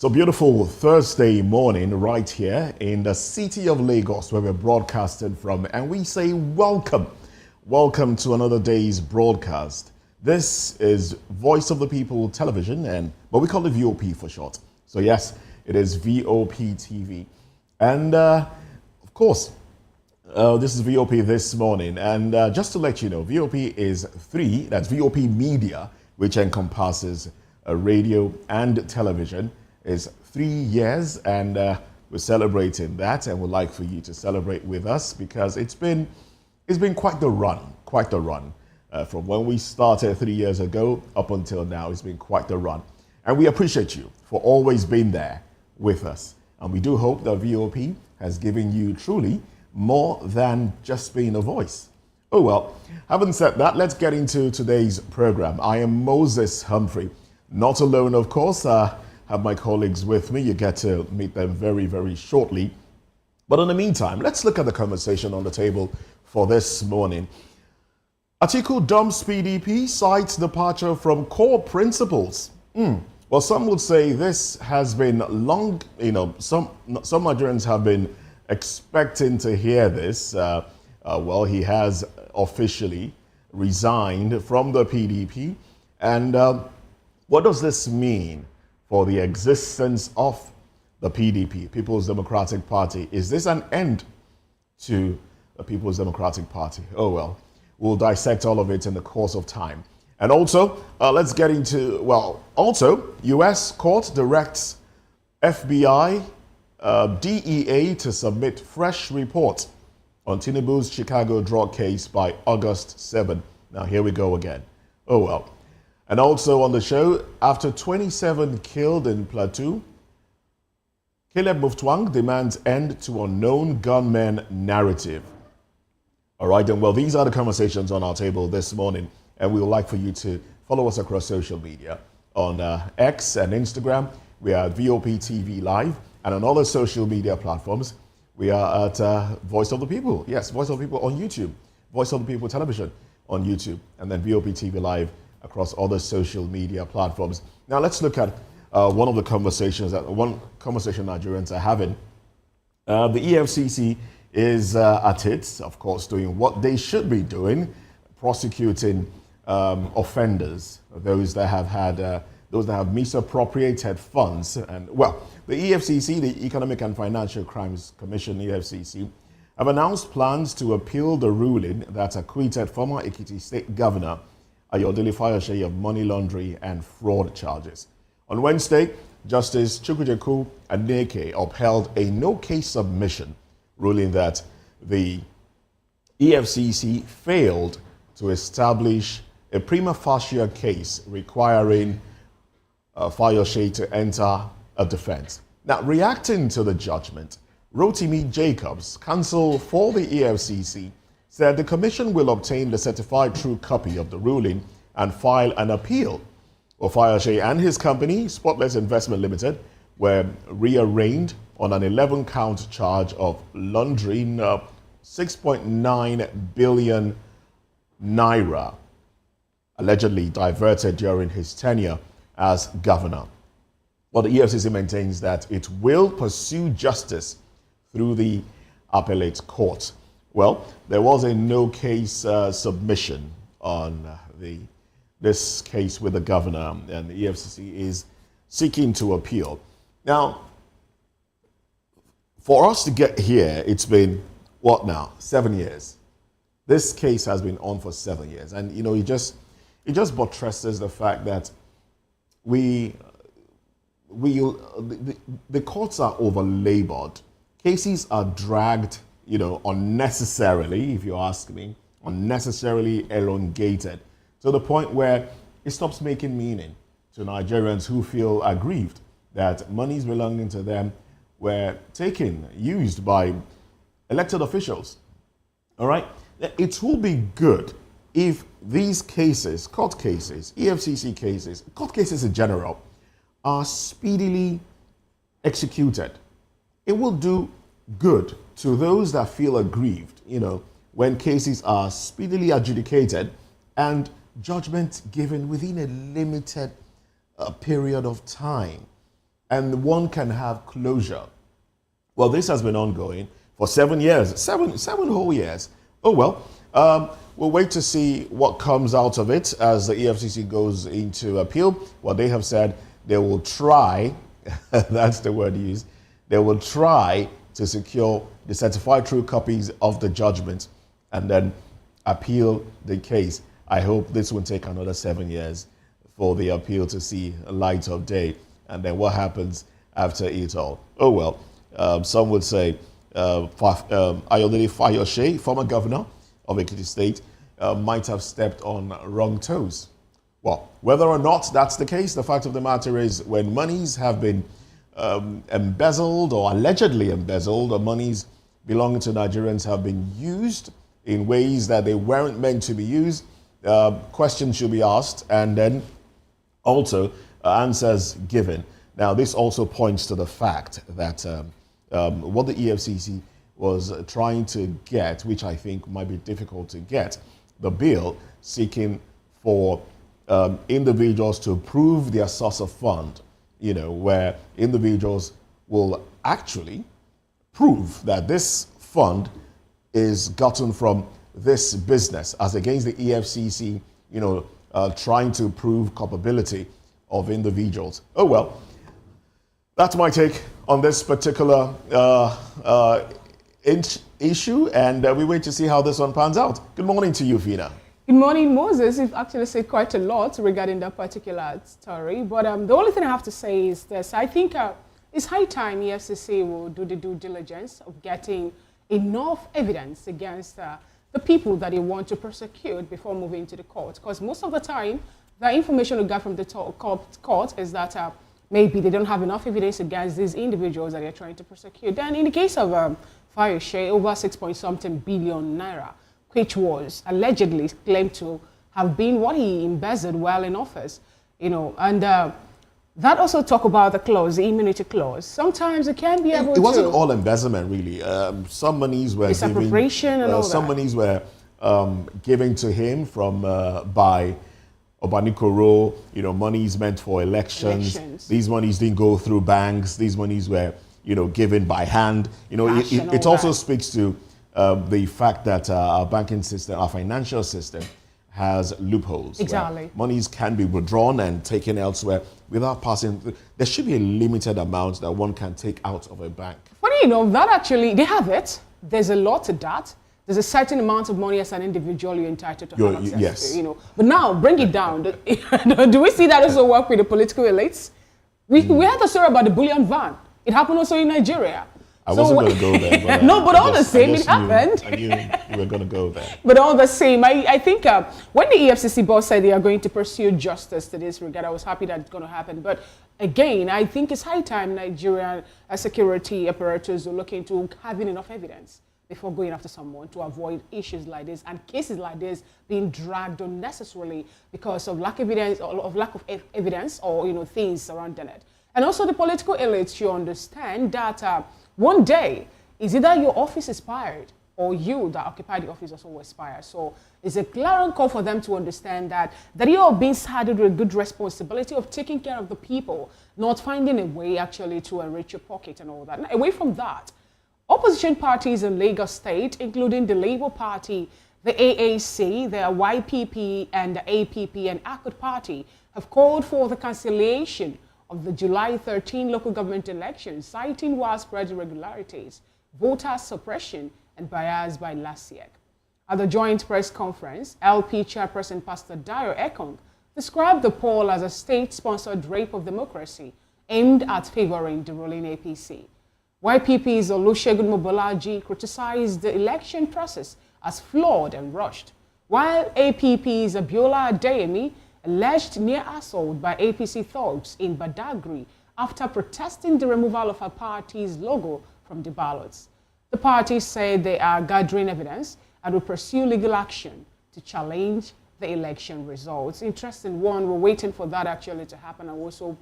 It's a beautiful Thursday morning right here in the city of Lagos where we're broadcasting from, and we say welcome. Welcome to another day's broadcast. This is Voice of the People Television, but we call it VOP for short. So yes, it is VOP TV. And of course, this is VOP this morning. And just to let you know, VOP is three, that's VOP Media, which encompasses radio and television, is 3 years, and we're celebrating that, and we'd like for you to celebrate with us because it's been quite the run, from when we started 3 years ago up until now. It's been quite the run, and we appreciate you for always being there with us, and we do hope that VOP has given you truly more than just being a voice. Oh well, having said that, let's get into today's program. I am Moses Humphrey, not alone, of course. Have my colleagues with me. You get to meet them very, very shortly. But in the meantime, let's look at the conversation on the table for this morning. Atiku dumps PDP, cites departure from core principles. Well, some would say this has been long, some Nigerians have been expecting to hear this. Well, he has officially resigned from the PDP. And what does this mean for the existence of the PDP, People's Democratic Party? Is this an end to the People's Democratic Party? Oh well, we'll dissect all of it in the course of time. And also, let's get into, also, U.S. court directs FBI, DEA to submit fresh report on Tinubu's Chicago drug case by August 7. Now, here we go again. Oh well. And also on the show, after 27 killed in Plateau, Caleb Muftwang demands end to unknown gunmen narrative. All right, and well, these are the conversations on our table this morning, and we would like for you to follow us across social media. On X and Instagram, we are at VOP TV Live, and on other social media platforms, we are at Voice of the People. Yes, Voice of the People on YouTube, Voice of the People Television on YouTube, and then VOP TV Live across other social media platforms. Now let's look at one conversation Nigerians are having. The EFCC is at it, of course, doing what they should be doing, prosecuting offenders, those that have misappropriated funds. And well, the EFCC, the Economic and Financial Crimes Commission, EFCC, have announced plans to appeal the ruling that acquitted former Ekiti State Governor Ayodele Fayose of money laundering and fraud charges. On Wednesday, Justice Chukwujeku Aneke upheld a no-case submission, ruling that the EFCC failed to establish a prima facie case requiring Fayose to enter a defense. Now, reacting to the judgment, Rotimi Jacobs, counsel for the EFCC, said the commission will obtain the certified true copy of the ruling and file an appeal. Fayose and his company, Spotless Investment Limited, were rearraigned on an 11-count charge of laundering 6.9 billion naira, allegedly diverted during his tenure as governor. Well, the EFCC maintains that it will pursue justice through the appellate court. Well, there was a no-case submission on this case with the governor, and the EFCC is seeking to appeal. Now, for us to get here, it's been, 7 years? This case has been on for 7 years, and it just buttresses the fact that the courts are over-labored. Cases are dragged unnecessarily, if you ask me, unnecessarily elongated to the point where it stops making meaning to Nigerians who feel aggrieved that monies belonging to them were used by elected officials. All right? It will be good if these cases, court cases, EFCC cases, court cases in general, are speedily executed. It will do good to those that feel aggrieved, when cases are speedily adjudicated and judgment given within a limited period of time. and one can have closure. Well, this has been ongoing for 7 years, seven whole years. Oh, well, we'll wait to see what comes out of it as the EFCC goes into appeal. Well, they have said they will try, that's the word used, they will try to secure the certified true copies of the judgment and then appeal the case. I hope this will take another 7 years for the appeal to see a light of day. And then what happens after it all? Oh, well, some would say Ayodele Fayose, former governor of Ekiti State, might have stepped on wrong toes. Well, whether or not that's the case, the fact of the matter is when monies have been embezzled or allegedly embezzled, or monies belonging to Nigerians have been used in ways that they weren't meant to be used, questions should be asked and then also answers given. Now, this also points to the fact that what the EFCC was trying to get, which I think might be difficult to get, the bill seeking for individuals to prove their source of fund, where individuals will actually prove that this fund is gotten from this business, as against the EFCC, trying to prove culpability of individuals. Oh, well, that's my take on this particular issue, and we wait to see how this one pans out. Good morning to you, Fina. Good morning, Moses. You've actually said quite a lot regarding that particular story, but the only thing I have to say is this. I think it's high time EFCC will do the due diligence of getting enough evidence against the people that they want to prosecute before moving to the court, because most of the time, the information we got from the court is that maybe they don't have enough evidence against these individuals that they're trying to prosecute. Then in the case of Fayose, over 6-point-something billion naira, which was allegedly claimed to have been what he embezzled while in office, and that also talk about the clause, the immunity clause. Sometimes it can be able to... It wasn't all embezzlement, really. Some monies were misappropriation and all that. Some monies were given to him from by Obanikoro, monies meant for elections. These monies didn't go through banks. These monies were, given by hand. It also speaks to the fact that our banking system, our financial system, has loopholes. Exactly. Monies can be withdrawn and taken elsewhere without passing. There should be a limited amount that one can take out of a bank. Funny that actually, they have it. There's a lot to that. There's a certain amount of money as an individual you're entitled to have access to, But now, bring it down. Do we see that also work with the political elites? We had a story about the bullion van. It happened also in Nigeria. I wasn't going to go there. But, no, but all the same, it happened. I knew you were going to go there. But all the same, I think when the EFCC boss said they are going to pursue justice to this regard, I was happy that it's going to happen. But again, I think it's high time Nigerian security apparatus are looking into having enough evidence before going after someone to avoid issues like this and cases like this being dragged unnecessarily because of lack of evidence or things surrounding it. And also the political elites should understand that one day is either your office expired or you that occupy the office also will expire. So it's a glaring call for them to understand that you are being saddled with a good responsibility of taking care of the people, not finding a way actually to enrich your pocket and all that. And away from that, opposition parties in Lagos State, including the Labour Party, the AAC, the YPP, and the APP and ACOT Party, have called for the cancellation of the July 13 local government elections, citing widespread irregularities, voter suppression, and bias by LASIEC. At the joint press conference, LP chairperson Pastor Dayo Ekong described the poll as a state-sponsored rape of democracy aimed at favoring the ruling APC. YPP's Olusegun Mobolaji criticized the election process as flawed and rushed, while APP's Abiola Adeyemi alleged near assault by APC thugs in Badagry after protesting the removal of her party's logo from the ballots. The party said they are gathering evidence and will pursue legal action to challenge the election results. Interesting one, we're waiting for that actually to happen, and also,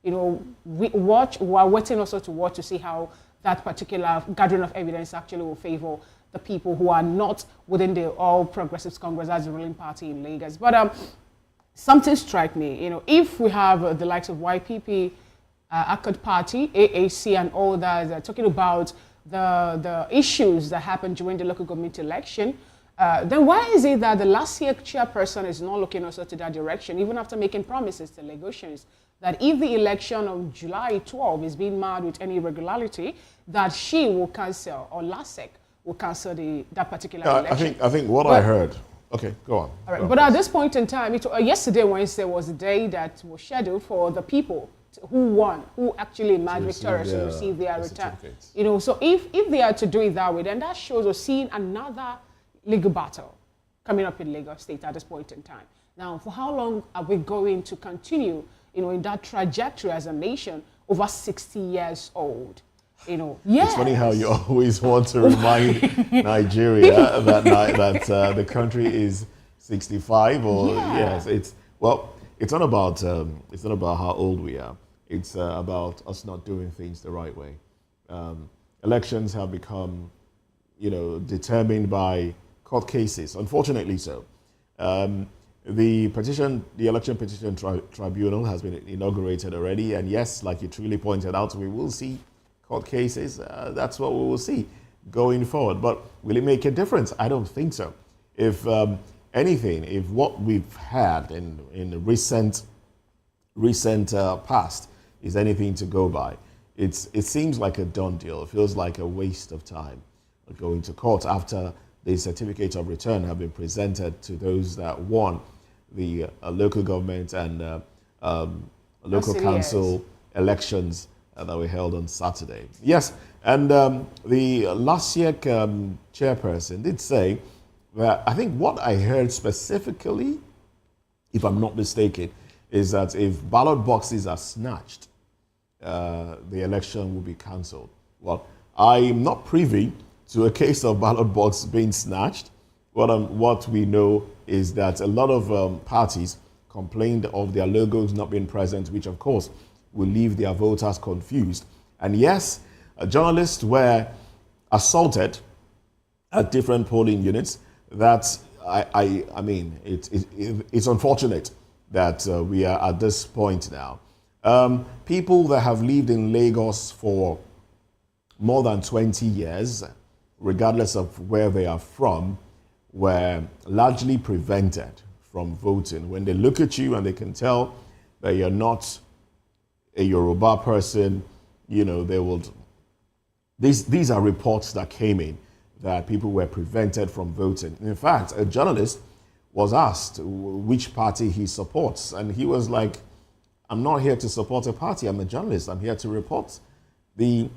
we're waiting also to watch to see how that particular gathering of evidence actually will favor the people who are not within the All Progressives Congress as the ruling party in Lagos. But something strike me, if we have the likes of YPP Accord Party, AAC, and all that. They're talking about the issues that happened during the local government election. Then why is it that the last year chairperson is not looking also to that direction, even after making promises to Lagosians, that if the election of July 12 is being marred with any irregularity, that she will cancel, or LASEC will cancel that particular election? I think what I heard. Okay, go on. All right, but at this point in time, yesterday, Wednesday, was the day that was scheduled for the people who won, who actually emerged victorious to receive their return. You know, so if they are to do it that way, then that shows we're seeing another legal battle coming up in Lagos State at this point in time. Now, for how long are we going to continue, you know, in that trajectory as a nation over 60 years old? You know, yes. It's funny how you always want to remind Nigeria that the country is 65, or yes, it's not about how old we are. It's about us not doing things the right way. Elections have become, you know, determined by court cases. Unfortunately, so. The election petition tribunal has been inaugurated already, and yes, like you truly pointed out, we will see court cases. That's what we will see going forward. But will it make a difference? I don't think so. If anything, if what we've had in the recent past is anything to go by, it seems like a done deal. It feels like a waste of time going to court after the certificate of return have been presented to those that won the local government and local council elections that were held on Saturday. Yes, and the last year chairperson did say that, I think what I heard specifically, if I'm not mistaken, is that if ballot boxes are snatched, the election will be cancelled. Well, I'm not privy to a case of ballot box being snatched. What we know is that a lot of parties complained of their logos not being present, which of course will leave their voters confused. And yes, journalists were assaulted at different polling units. That's, I mean, it's unfortunate that we are at this point now. People that have lived in Lagos for more than 20 years, regardless of where they are from, were largely prevented from voting. When they look at you and they can tell that you're not a Yoruba person, you know, they will. These are reports that came in that people were prevented from voting. In fact, a journalist was asked which party he supports, and he was like, I'm not here to support a party, I'm a journalist. I'm here to report the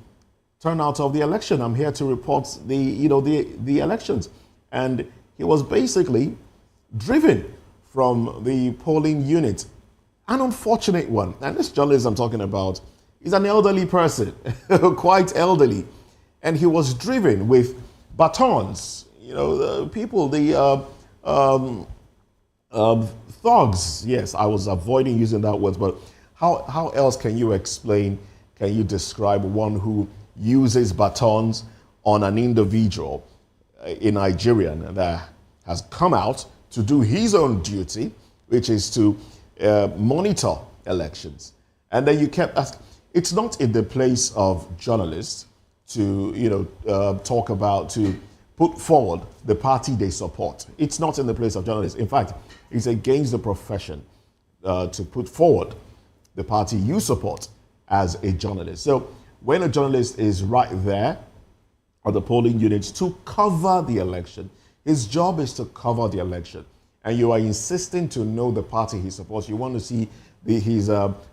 turnout of the election. I'm here to report the elections. And he was basically driven from the polling unit. An unfortunate one. And this journalist I'm talking about is an elderly person, quite elderly. And he was driven with batons, you know, the people, thugs. Yes, I was avoiding using that word, but how else can you describe one who uses batons on an individual, a Nigerian that has come out to do his own duty, which is to monitor elections? And then you kept asking. It's not in the place of journalists to, to put forward the party they support. It's not in the place of journalists. In fact, it's against the profession to put forward the party you support as a journalist. So when a journalist is right there at the polling units to cover the election, his job is to cover the election, and you are insisting to know the party he supports. You want to see his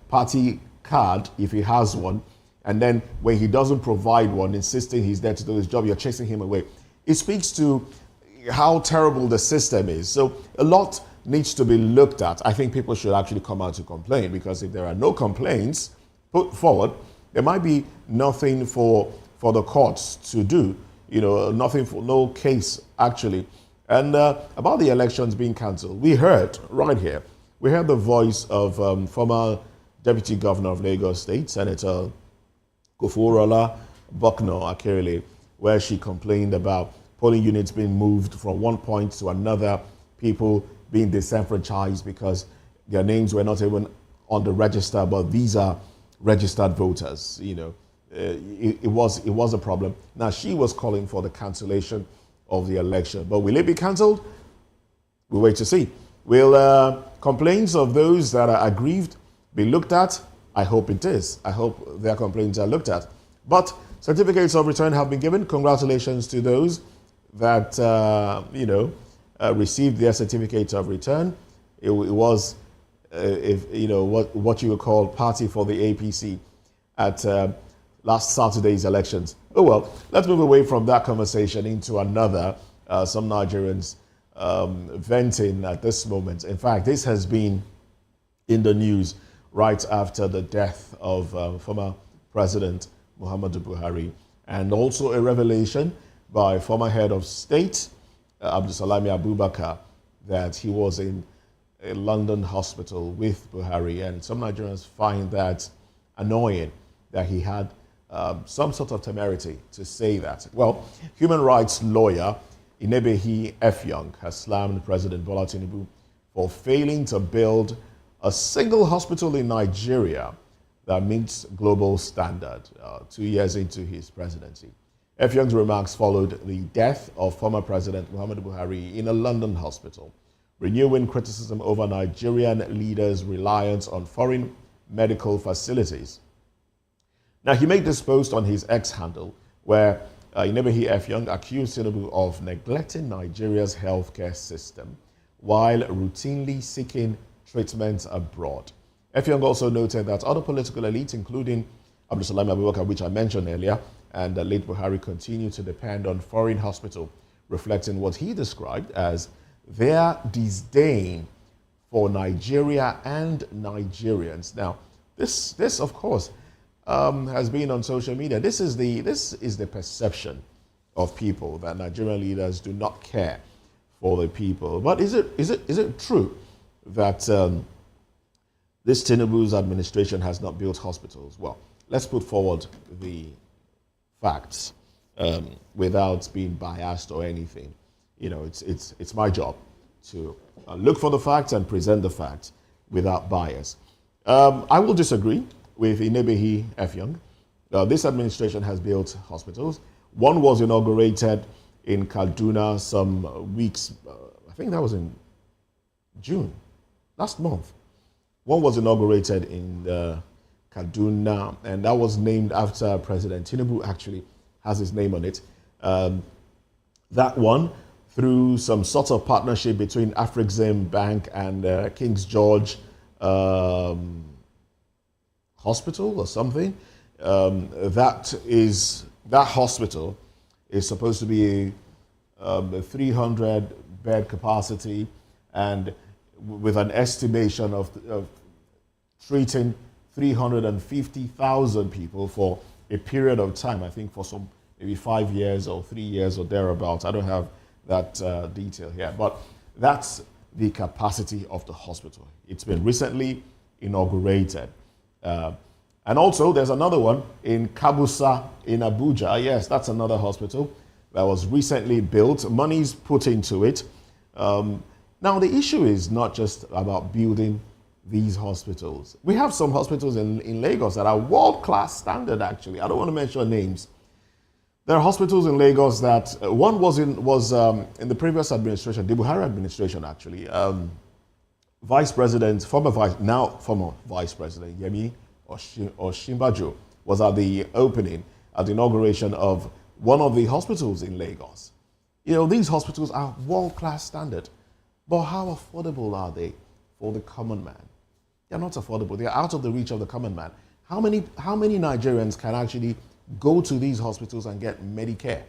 party card, if he has one, and then when he doesn't provide one, insisting he's there to do his job, you're chasing him away. It speaks to how terrible the system is. So a lot needs to be looked at. I think people should actually come out to complain, because if there are no complaints put forward, there might be nothing for the courts to do, nothing for no case actually. And about the elections being cancelled, we heard right here, we heard the voice of former Deputy Governor of Lagos State, Senator Kofuorola Bokno-Akerele, where she complained about polling units being moved from one point to another, people being disenfranchised because their names were not even on the register, but these are registered voters. It was a problem. Now, she was calling for the cancellation of the election. But will it be cancelled? We'll wait to see. Will complaints of those that are aggrieved be looked at? I hope it is. I hope their complaints are looked at. But certificates of return have been given. Congratulations to those that, received their certificates of return. It was, what you would call party for the APC at last Saturday's elections. Oh well, let's move away from that conversation into another. Some Nigerians venting at this moment. In fact, this has been in the news right after the death of former President Muhammadu Buhari, and also a revelation by former head of state Abdulsalami Abubakar that he was in a London hospital with Buhari, and some Nigerians find that annoying that he had some sort of temerity to say that. Well, human rights lawyer Inebehi Effiong has slammed President Bola Tinubu for failing to build a single hospital in Nigeria that meets global standard 2 years into his presidency. Effiong's remarks followed the death of former President Muhammadu Buhari in a London hospital, renewing criticism over Nigerian leaders' reliance on foreign medical facilities. Now, he made this post on his X handle where Inebehi Effiong accused Tinubu of neglecting Nigeria's healthcare system while routinely seeking treatment abroad. Effiong also noted that other political elites, including Abdulsalami Abubakar, which I mentioned earlier, and late Buhari, continue to depend on foreign hospital, reflecting what he described as their disdain for Nigeria and Nigerians. Now, this of course, has been on social media. This is the perception of people, that Nigerian leaders do not care for the people. But is it true that this Tinubu's administration has not built hospitals? Well, let's put forward the facts without being biased or anything. It's my job to look for the facts and present the facts without bias. I will disagree with Inebehi Effiong. This administration has built hospitals. One was inaugurated in Kaduna some weeks, I think that was in June, last month. One was inaugurated in Kaduna, and that was named after President Tinubu, actually has his name on it. That one, through some sort of partnership between Afrexim Bank and King's George Hospital or something. That hospital is supposed to be a 300 bed capacity, and with an estimation of treating 350,000 people for a period of time, I think for some maybe 5 years or 3 years or thereabouts. I don't have that detail here, but that's the capacity of the hospital. It's been recently inaugurated. And also there's another one in Kabusa in Abuja. Yes, that's another hospital that was recently built. Money's put into it. Now, the issue is not just about building these hospitals. We have some hospitals in Lagos that are world-class standard, actually. I don't want to mention names. There are hospitals in Lagos that one was in the previous administration, the Buhari administration, actually. Vice President, former Vice President Yemi Osinbajo was at the opening, at the inauguration of one of the hospitals in Lagos. These hospitals are world-class standard. But how affordable are they for the common man? They're not affordable. They're out of the reach of the common man. How many Nigerians can actually go to these hospitals and get Medicare?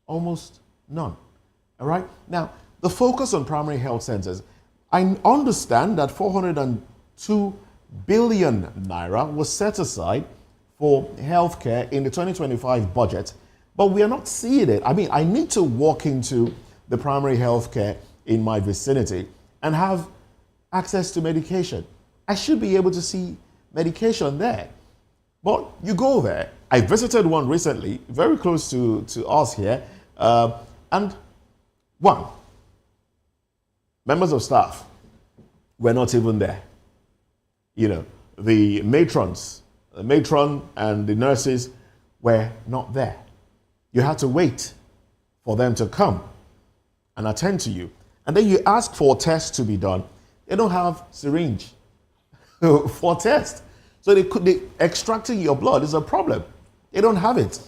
Almost none. All right? Now, the focus on primary health centers, I understand that 402 billion naira was set aside for healthcare in the 2025 budget, but we are not seeing it. I mean, I need to walk into the primary healthcare in my vicinity and have access to medication. I should be able to see medication there. But you go there. I visited one recently, very close to us here, and members of staff were not even there. The matrons the matron and the nurses were not there. You had to wait for them to come and attend to you. And then you ask for a test to be done. They don't have syringe for test. So they extracting your blood is a problem. They don't have it.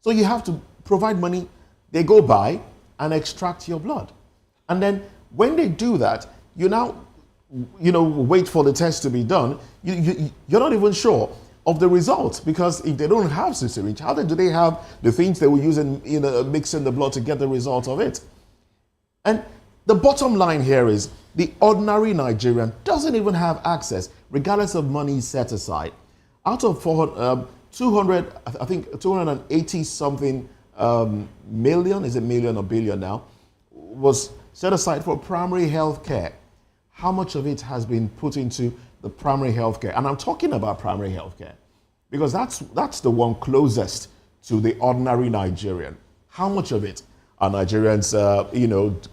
So you have to provide money. They go by and extract your blood. And then when they do that, you now, wait for the test to be done. You're not even sure of the result, because if they don't have the syringe, how do they have the things they will use in mixing the blood to get the result of it? And the bottom line here is the ordinary Nigerian doesn't even have access, regardless of money set aside. Out of 280 something million, is it million or billion now, was set aside for primary health care. How much of it has been put into the primary health care? And I'm talking about primary health care because that's the one closest to the ordinary Nigerian. How much of it are Nigerians,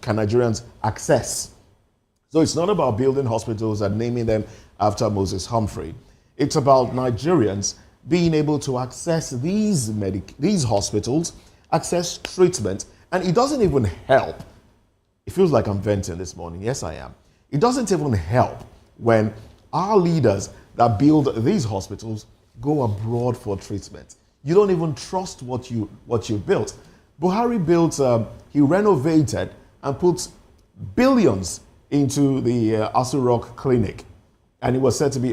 can Nigerians access? So it's not about building hospitals and naming them after Moses Humphrey. It's about Nigerians being able to access these hospitals, access treatment, and it doesn't even help. It feels like I'm venting this morning. Yes, I am. It doesn't even help when our leaders that build these hospitals go abroad for treatment. You don't even trust what you built. Buhari built, he renovated and put billions into the Asu Rock Clinic. And it was said to be,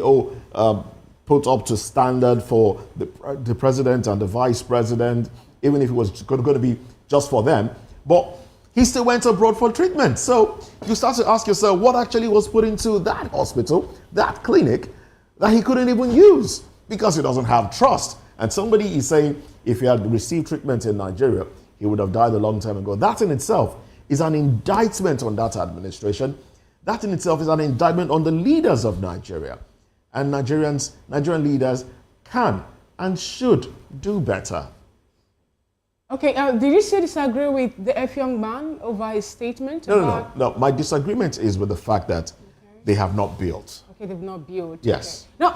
put up to standard for the president and the vice president, even if it was going to be just for them. But he still went abroad for treatment. So you start to ask yourself, what actually was put into that hospital, that clinic, that he couldn't even use because he doesn't have trust. And somebody is saying if he had received treatment in Nigeria, he would have died a long time ago. That in itself is an indictment on that administration. That in itself is an indictment on the leaders of Nigeria. And Nigerian leaders can and should do better. Okay, did you say disagree with the F young man over his statement? No. My disagreement is with the fact that they have not built. Okay, they've not built. Yes. Okay. Now,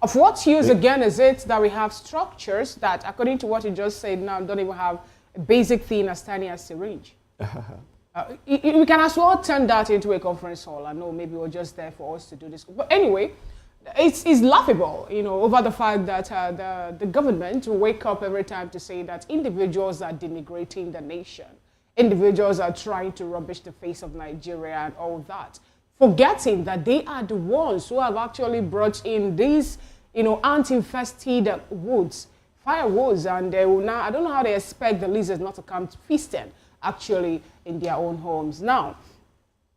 of what use again is it that we have structures that, according to what you just said now, don't even have a basic thing as tiny as syringe? We can as well turn that into a conference hall. I know maybe we're just there for us to do this. But anyway, it's laughable, over the fact that the government will wake up every time to say that individuals are denigrating the nation. Individuals are trying to rubbish the face of Nigeria and all that, forgetting that they are the ones who have actually brought in these, ant-infested firewoods, and they will now, I don't know how they expect the lizards not to come feasting actually in their own homes. Now,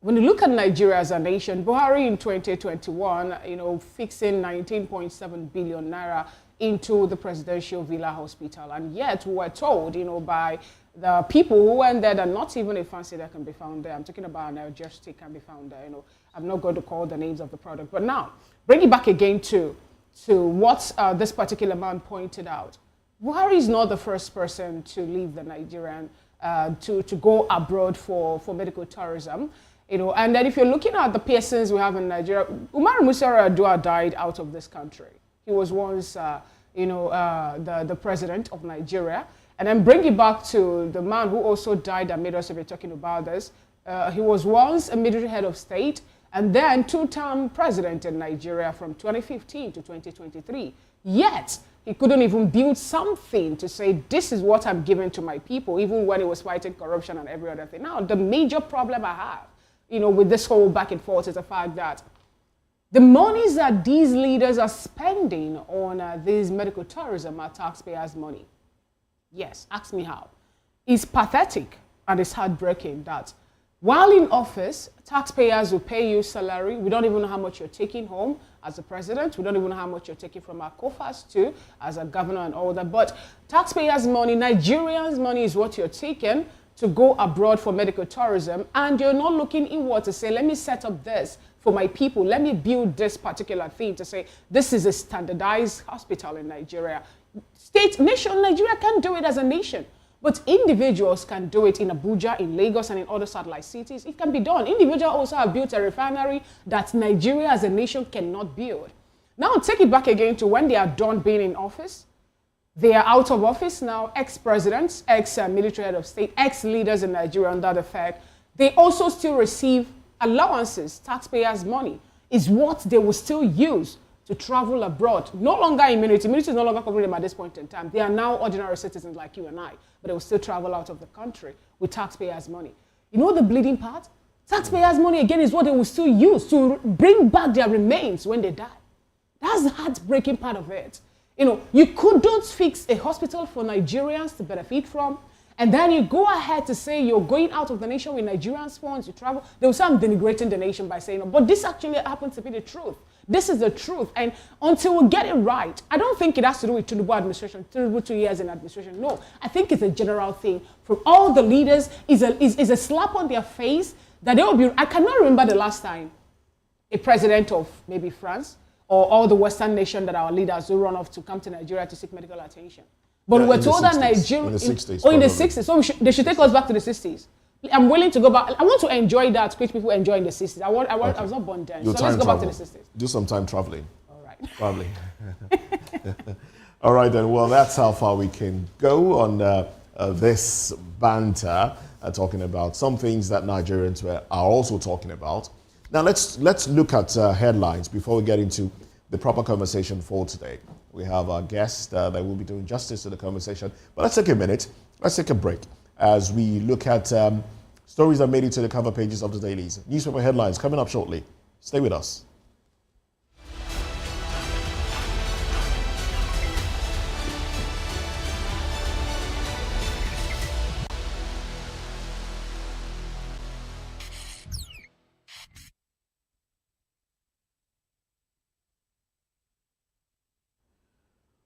when you look at Nigeria as a nation, Buhari in 2021, fixing 19.7 billion naira into the presidential villa hospital. And yet we were told, by the people who went there that not even a fancy that can be found there. I'm talking about an Algestic can be found there. I'm not going to call the names of the product. But now, bring it back again to what this particular man pointed out. Buhari is not the first person to leave the Nigerian, to go abroad for medical tourism. And then if you're looking at the persons we have in Nigeria, Umar Musa Yar'Adua died out of this country. He was once, the president of Nigeria. And then bring it back to the man who also died that made us be talking about this. He was once a military head of state and then two-term president in Nigeria from 2015 to 2023. Yet, he couldn't even build something to say, this is what I'm giving to my people, even when he was fighting corruption and every other thing. Now, the major problem I have, with this whole back and forth is the fact that the monies that these leaders are spending on this medical tourism are taxpayers' money. Yes, ask me how. It's pathetic and it's heartbreaking that while in office, taxpayers will pay you salary. We don't even know how much you're taking home as a president. We don't even know how much you're taking from our coffers too, as a governor and all that. But taxpayers' money, Nigerians' money is what you're taking to go abroad for medical tourism, and you're not looking inward to say, let me set up this for my people. Let me build this particular thing to say, this is a standardized hospital in Nigeria. Nation, Nigeria can't do it as a nation, but individuals can do it in Abuja, in Lagos, and in other satellite cities. It can be done. Individuals also have built a refinery that Nigeria as a nation cannot build. Now take it back again to when they are done being in office. They are out of office now, ex-presidents, ex-military head of state, ex-leaders in Nigeria under the fact. They also still receive allowances, taxpayers' money, is what they will still use to travel abroad. No longer immunity. Immunity is no longer covering them at this point in time. They are now ordinary citizens like you and I, but they will still travel out of the country with taxpayers' money. You know the bleeding part? Taxpayers' money, again, is what they will still use to bring back their remains when they die. That's the heartbreaking part of it. You know, you couldn't fix a hospital for Nigerians to benefit from, and then you go ahead to say you're going out of the nation with Nigerians' funds, you travel. They will say I'm denigrating the nation by saying, no, but this actually happens to be the truth. This is the truth. And until we get it right, I don't think it has to do with Tinubu administration, Tinubu 2 years in administration. No, I think it's a general thing. From all the leaders, is a slap on their face that they will be. I cannot remember the last time a president of maybe France or all the Western nations that our leaders will run off to come to Nigeria to seek medical attention. But we were told that Nigeria... In the 60s. In the 60s. So they should take us back to the 60s. I'm willing to go back. I want to enjoy that which people enjoy in the 60s. I was not born then. So let's go back to the 60s. Do some time traveling. All right. Traveling. All right then. Well, that's how far we can go on this banter, talking about some things that Nigerians are also talking about. Now let's look at headlines before we get into the proper conversation for today. We have our guest that will be doing justice to the conversation. But let's take a minute. Let's take a break as we look at stories that made it to the cover pages of the dailies. Newspaper headlines coming up shortly. Stay with us.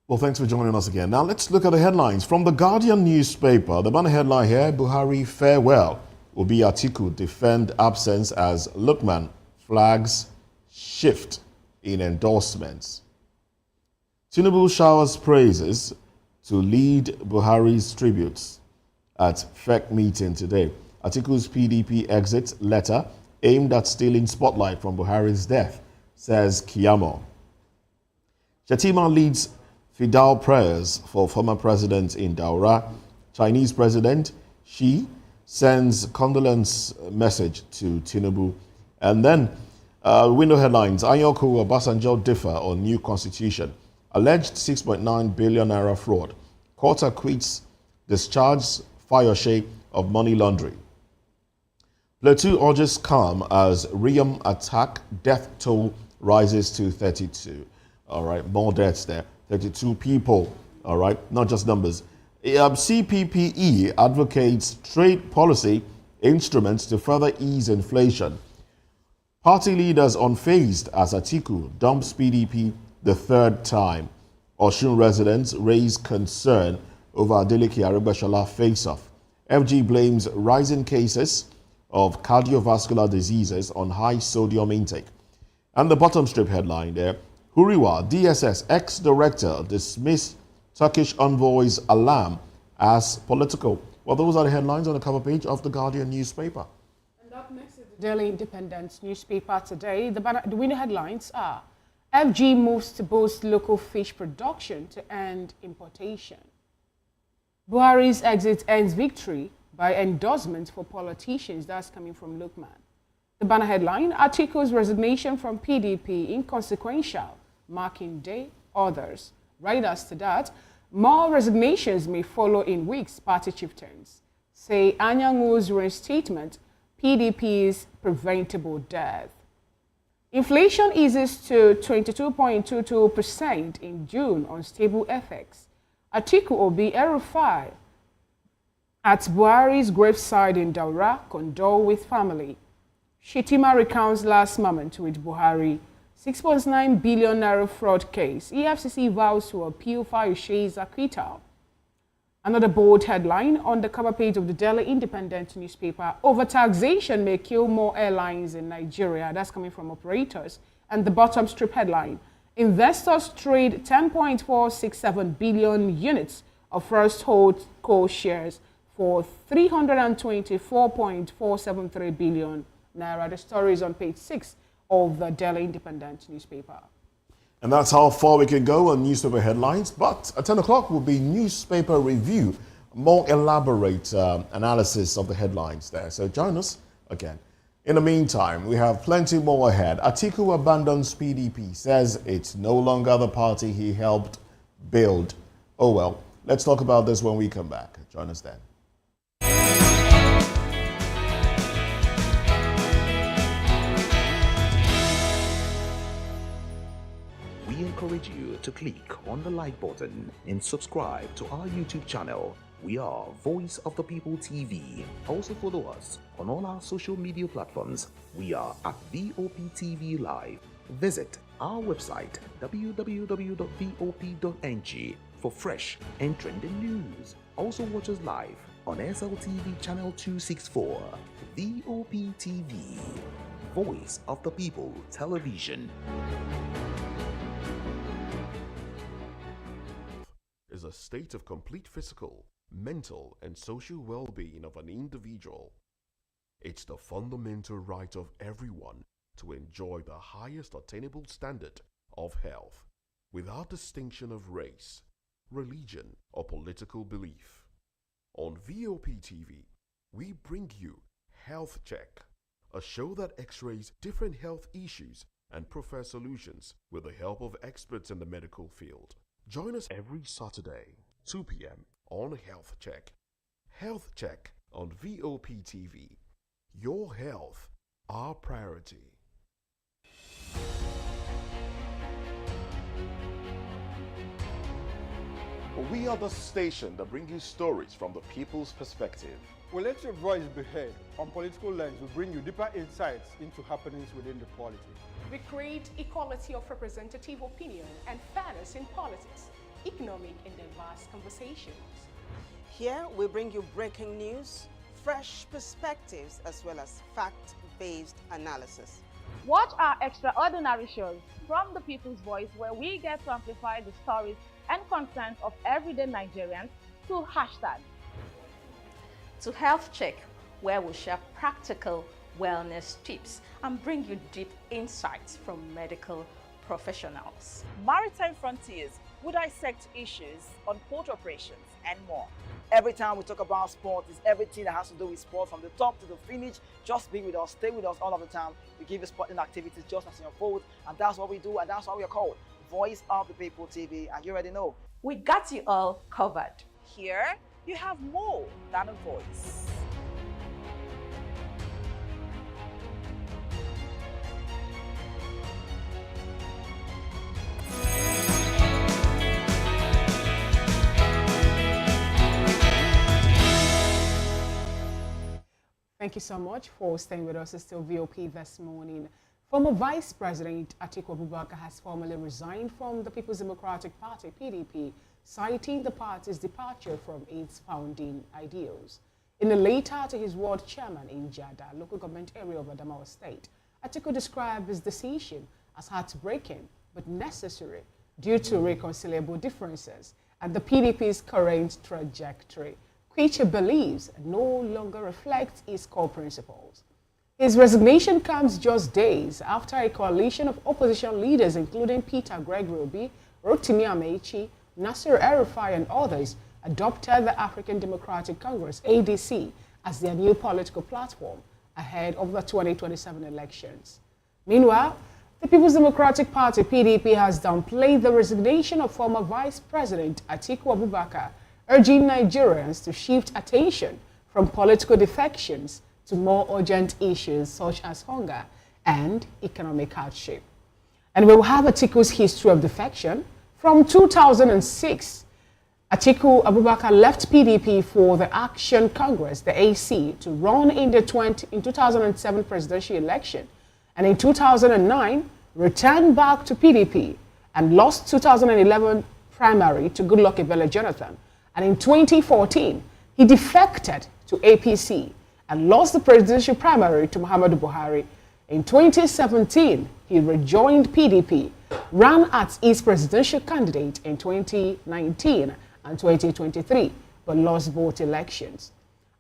Well, thanks for joining us again. Now, let's look at the headlines. From the Guardian newspaper, the banner headline here, Buhari farewell. Obi Atiku defend absence as Lookman flags shift in endorsements. Tinubu showers praises to lead Buhari's tributes at FEC meeting today. Atiku's PDP exit letter aimed at stealing spotlight from Buhari's death, says Kiyamo. Shetima leads Fidal prayers for former president in Daura. Chinese president Xi sends condolence message to Tinubu. And then window headlines, Anyoku Obasanjo differ on new constitution. Alleged 6.9 billion naira fraud. Court acquits discharge Fayose of money laundering. Plateau urges calm as Riyam attack death toll rises to 32. All right, more deaths there. 32 people, all right, not just numbers. CPPE advocates trade policy instruments to further ease inflation. Party leaders unfazed as Atiku dumps PDP the third time. Osun residents raise concern over Adeleke Aregbesola face-off. FG blames rising cases of cardiovascular diseases on high sodium intake. And the bottom strip headline there, Huriwa, DSS ex-director dismissed Turkish envoy's alarm as political. Well, those are the headlines on the cover page of the Guardian newspaper. And up next is the Daily Independent newspaper today. The winner headlines are, FG moves to boost local fish production to end importation. Buhari's exit ends victory by endorsement for politicians. That's coming from Lookman. The banner headline, Atiku's resignation from PDP inconsequential. Marking day, others. Writers to that, more resignations may follow in weeks, party chieftains. Say Anyangu's reinstatement, PDP's preventable death. Inflation eases to 22.22% in June on stable FX. Atiku Obi Erufai at Buhari's graveside in Daura, condole with family. Shetima recounts last moment with Buhari. 6.9 billion naira fraud case. EFCC vows to appeal Fayose's acquittal. Another bold headline on the cover page of the Daily Independent newspaper. Overtaxation may kill more airlines in Nigeria. That's coming from operators. And the bottom strip headline. Investors trade 10.467 billion units of first hold coal shares for 324.473 billion naira. The story is on page 6 of the Daily Independent newspaper. And that's how far we can go on newspaper headlines. But at 10 o'clock will be newspaper review, more elaborate analysis of the headlines there. So join us again. In the meantime, we have plenty more ahead. Atiku abandons PDP, says it's no longer the party he helped build. Oh well, let's talk about this when we come back. Join us then. We encourage you to click on the like button and subscribe to our YouTube channel. We are Voice of the People TV. Also follow us on all our social media platforms. We are at VOP TV Live. Visit our website www.vop.ng for fresh and trending news. Also watch us live on SLTV channel 264. VOP TV, Voice of the People Television. Is a state of complete physical, mental, and social well-being of an individual. It's the fundamental right of everyone to enjoy the highest attainable standard of health, without distinction of race, religion, or political belief. On VOP TV, we bring you Health Check, a show that x-rays different health issues and provides solutions with the help of experts in the medical field. Join us every Saturday, 2 p.m. on Health Check. Health Check on VOP TV. Your health, our priority. We are the station that brings you stories from the people's perspective. We let your voice be heard. On Political Lens, we bring you deeper insights into happenings within the polity. We create equality of representative opinion and fairness in politics, economic and diverse conversations. Here we bring you breaking news, fresh perspectives, as well as fact-based analysis. Watch our extraordinary shows from the People's Voice, where we get to amplify the stories and concerns of everyday Nigerians to hashtag. To Health Check, where we share practical wellness tips and bring you deep insights from medical professionals. Maritime Frontiers will dissect issues on port operations and more. Every time we talk about sport, it's everything that has to do with sport, from the top to the finish. Just be with us, stay with us all of the time. We give you sporting activities just as you unfold, and that's what we do, and that's why we are called Voice of the People TV, and you already know. We got you all covered. Here, you have more than a voice. Thank you so much for staying with us. It's still VOP this morning. Former Vice President Atiku Abubakar has formally resigned from the People's Democratic Party, PDP, citing the party's departure from its founding ideals. In a letter to his ward chairman in Jada, local government area of Adamawa State, Atiku described his decision as heartbreaking but necessary due to reconcilable differences and the PDP's current trajectory, which he believes no longer reflects its core principles. His resignation comes just days after a coalition of opposition leaders, including Peter Gregory Obi, Rotimi Amechi, Nasir El-Rufai, and others, adopted the African Democratic Congress, ADC, as their new political platform ahead of the 2027 elections. Meanwhile, the People's Democratic Party, PDP, has downplayed the resignation of former Vice President Atiku Abubakar, urging Nigerians to shift attention from political defections to more urgent issues such as hunger and economic hardship. And we will have Atiku's history of defection. From 2006, Atiku Abubakar left PDP for the Action Congress, the AC, to run in the 2007 presidential election, and in 2009 returned back to PDP and lost 2011 primary to Goodluck Ebele Jonathan. And in 2014, he defected to APC and lost the presidential primary to Muhammadu Buhari. In 2017, he rejoined PDP, ran as its presidential candidate in 2019 and 2023, but lost both elections.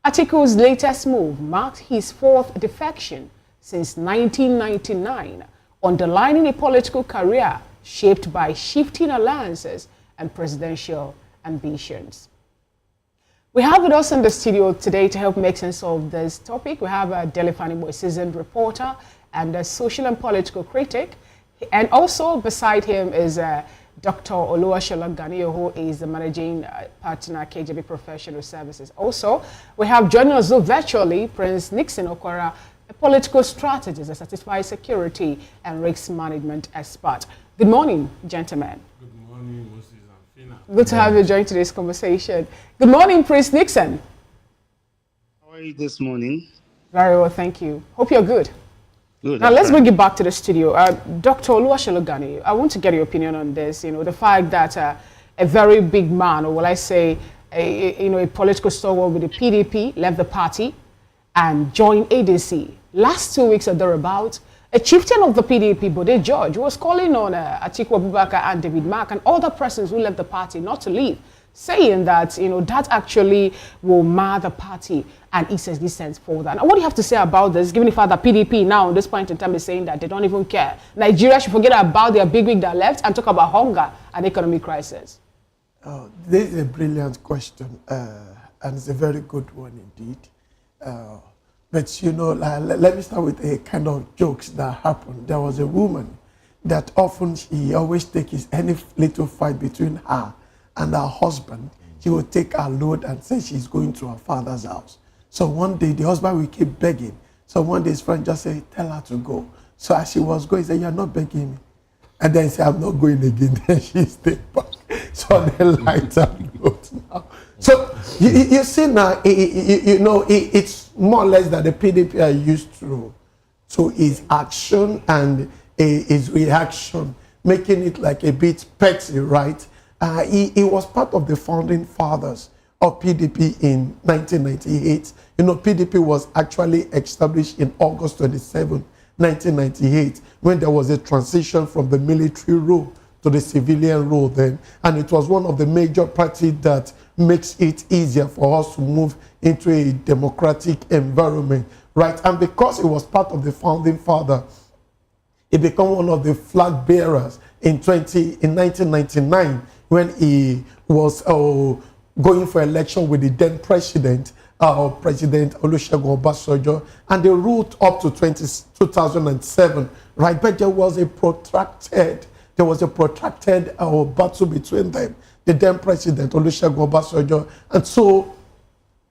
Atiku's latest move marked his fourth defection since 1999, underlining a political career shaped by shifting alliances and presidential ambitions. We have with us in the studio today to help make sense of this topic. We have a Delifani, a seasoned reporter and a social and political critic. And also beside him is Dr. Oluwaseun Ganiyo, who is the managing partner, KJB Professional Services. Also, we have joining us virtually Prince Nixon Okwara, a political strategist, a certified security and risk management expert. Good morning, gentlemen. Good morning, Moses and Fina. Good to have you join today's conversation. Good morning, Prince Nixon. How are you this morning? Very well, thank you. Hope you're good. Good. Now let's bring it back to the studio. Dr. Oluwaseun Ganiyo, I want to get your opinion on this. You know, the fact that a very big man, or will I say, a political stalwart with the PDP left the party and joined ADC. Last 2 weeks or thereabouts, a chieftain of the PDP, Bode George, was calling on Atiku Abubakar and David Mark and other persons who left the party not to leave, saying that, that actually will mar the party and it says this sense further. Now, what do you have to say about this, given the fact that PDP now, at this point in time, is saying that they don't even care? Nigeria should forget about their big wig that left and talk about hunger and economic crisis. This is a brilliant question, and it's a very good one indeed. But, let me start with a kind of jokes that happened. There was a woman that often she always takes any little fight between her and her husband. She would take her load and say she's going to her father's house. So one day the husband will keep begging. So one day his friend just said, tell her to go. So as she was going, he said, you're not begging me. And then he said, I'm not going again. Then she stayed back. So they light her load now. So you see now, it's more or less that the PDP are used to his action and his reaction, making it like a bit petty, right? He was part of the founding fathers of PDP in 1998. PDP was actually established in August 27, 1998, when there was a transition from the military rule to the civilian rule then. And it was one of the major parties that makes it easier for us to move into a democratic environment, right? And because it was part of the founding father, it became one of the flag bearers in 1999 when he was going for election with the then President Olusegun Obasanjo, and they ruled up to 2007, right? But there was a protracted battle between them, the then President Olusegun Obasanjo, and so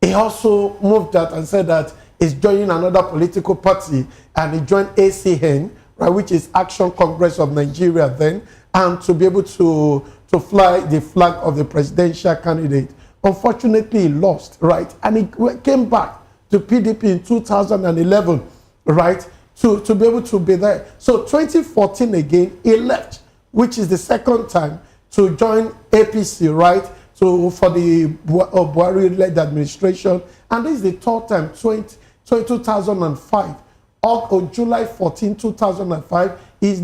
he also moved out and said that he's joining another political party, and he joined ACN, right, which is Action Congress of Nigeria then, and to be able to fly the flag of the presidential candidate. Unfortunately, he lost, right? And he came back to PDP in 2011, right, to be able to be there. So 2014 again, he left, which is the second time to join APC, right, for the Buhari-led administration. And this is the third time, 2005. On July 14, 2005, we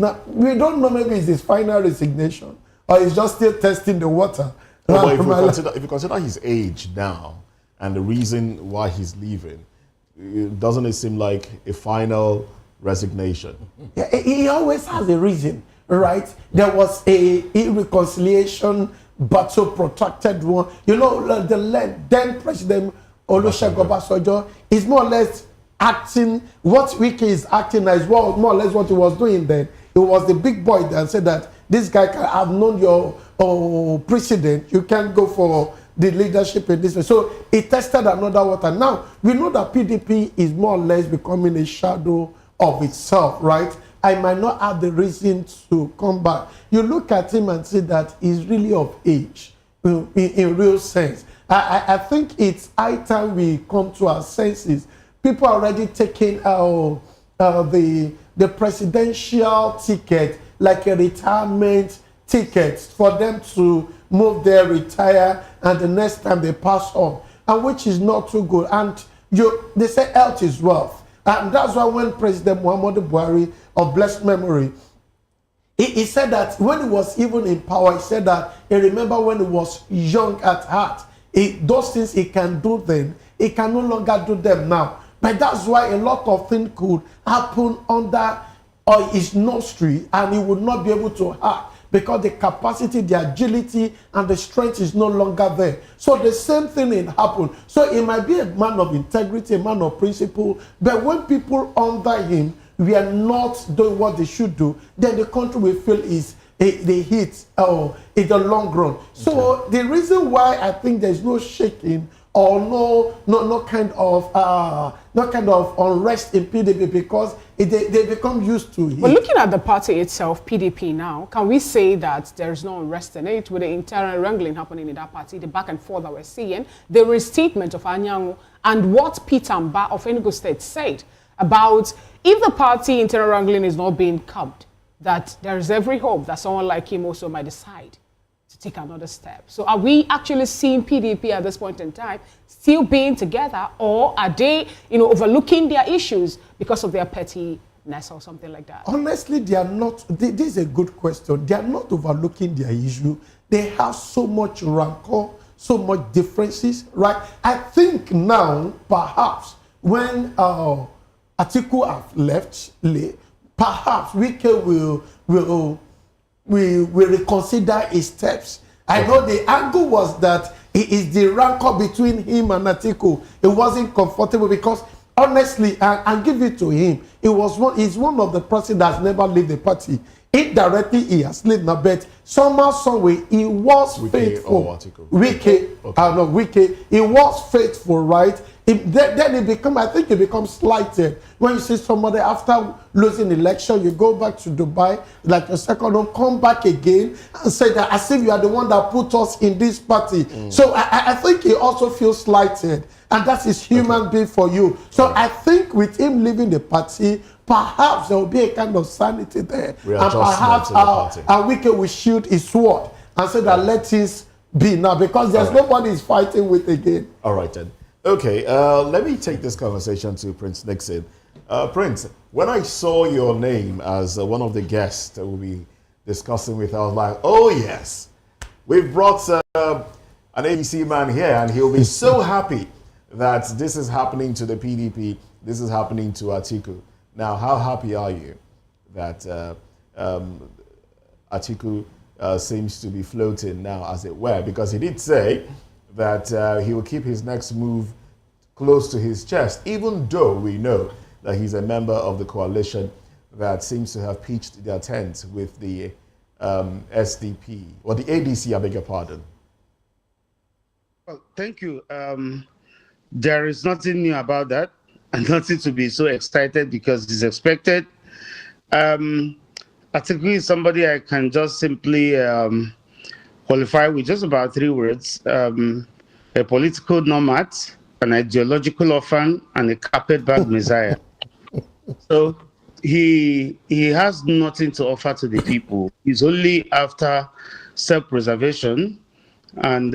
don't know, maybe it's his final resignation, or he's just still testing the water. No, but if you consider his age now and the reason why he's leaving, doesn't it seem like a final resignation? Yeah, he always has a reason, right? There was a irreconciliation battle, protracted one. The then President Olusegun Obasanjo is more or less acting, what Wiki is acting as well, more or less what he was doing then. It was the big boy that said that this guy can have known your precedent, you can't go for the leadership in this way. So he tested another water. Now, we know that PDP is more or less becoming a shadow of itself, right? I might not have the reason to come back. You look at him and see that he's really of age, in real sense. I think it's high time we come to our senses. People are already taking the presidential ticket like a retirement ticket for them to move there, retire, and the next time they pass on, and which is not too good. And they say health is wealth. And that's why when President Muhammadu Buhari, of blessed memory, he said that when he was even in power, he said that he remember when he was young at heart. Those things he can do then, he can no longer do them now. But that's why a lot of things could happen under his nostril, and he would not be able to act. because the capacity, the agility, and the strength is no longer there. So the same thing will happen. So he might be a man of integrity, a man of principle, but when people under him we are not doing what they should do, then the country will feel is the hit in the long run. So the reason why I think there's no shaking or no kind of unrest in PDP, because they become used to it. But looking at the party itself, PDP now, can we say that there's no unrest in it with the internal wrangling happening in that party, the back and forth that we're seeing, the restatement of Anyanwu, and what Peter Mba of Enugu State said about if the party internal wrangling is not being curbed, that there is every hope that someone like him also might decide to take another step. So are we actually seeing PDP at this point in time still being together, or are they, overlooking their issues because of their pettiness or something like that? Honestly, they are not. This is a good question. They are not overlooking their issue. They have so much rancor, so much differences, right? I think now, perhaps, when Atiku have left, perhaps Wike will reconsider his steps. I know the angle was that it is the rancor between him and Atiku. It wasn't comfortable because, honestly, and give it to him, he's one of the person that's never left the party. Indirectly, he has lived a bit. Somehow, some way, he was faithful. Wike, he was faithful, right? Then it becomes, I think it becomes slighted when you see somebody after losing election, you go back to Dubai, like a second home, come back again and say that as if you are the one that put us in this party. So I think he also feels slighted, and that is human being for you. So I think with him leaving the party, perhaps there will be a kind of sanity there, and perhaps Wike will shield his sword and say that let things be now, because there's nobody is fighting with again. All right then. Okay, let me take this conversation to Prince Nixon. Prince, when I saw your name as one of the guests that we'll be discussing with, I was like, oh yes, we've brought an ABC man here, and he'll be so happy that this is happening to the PDP, this is happening to Atiku. Now, how happy are you that Atiku seems to be floating now, as it were? Because he did say that he will keep his next move close to his chest, even though we know that he's a member of the coalition that seems to have pitched their tent with the SDP, or the ADC, I beg your pardon. Well, thank you. There is nothing new about that, and nothing to be so excited because it's expected. Atiku is somebody I can just simply qualify with just about 3 words: a political nomad, an ideological orphan, and a carpetbag messiah. So he has nothing to offer to the people. He's only after self-preservation and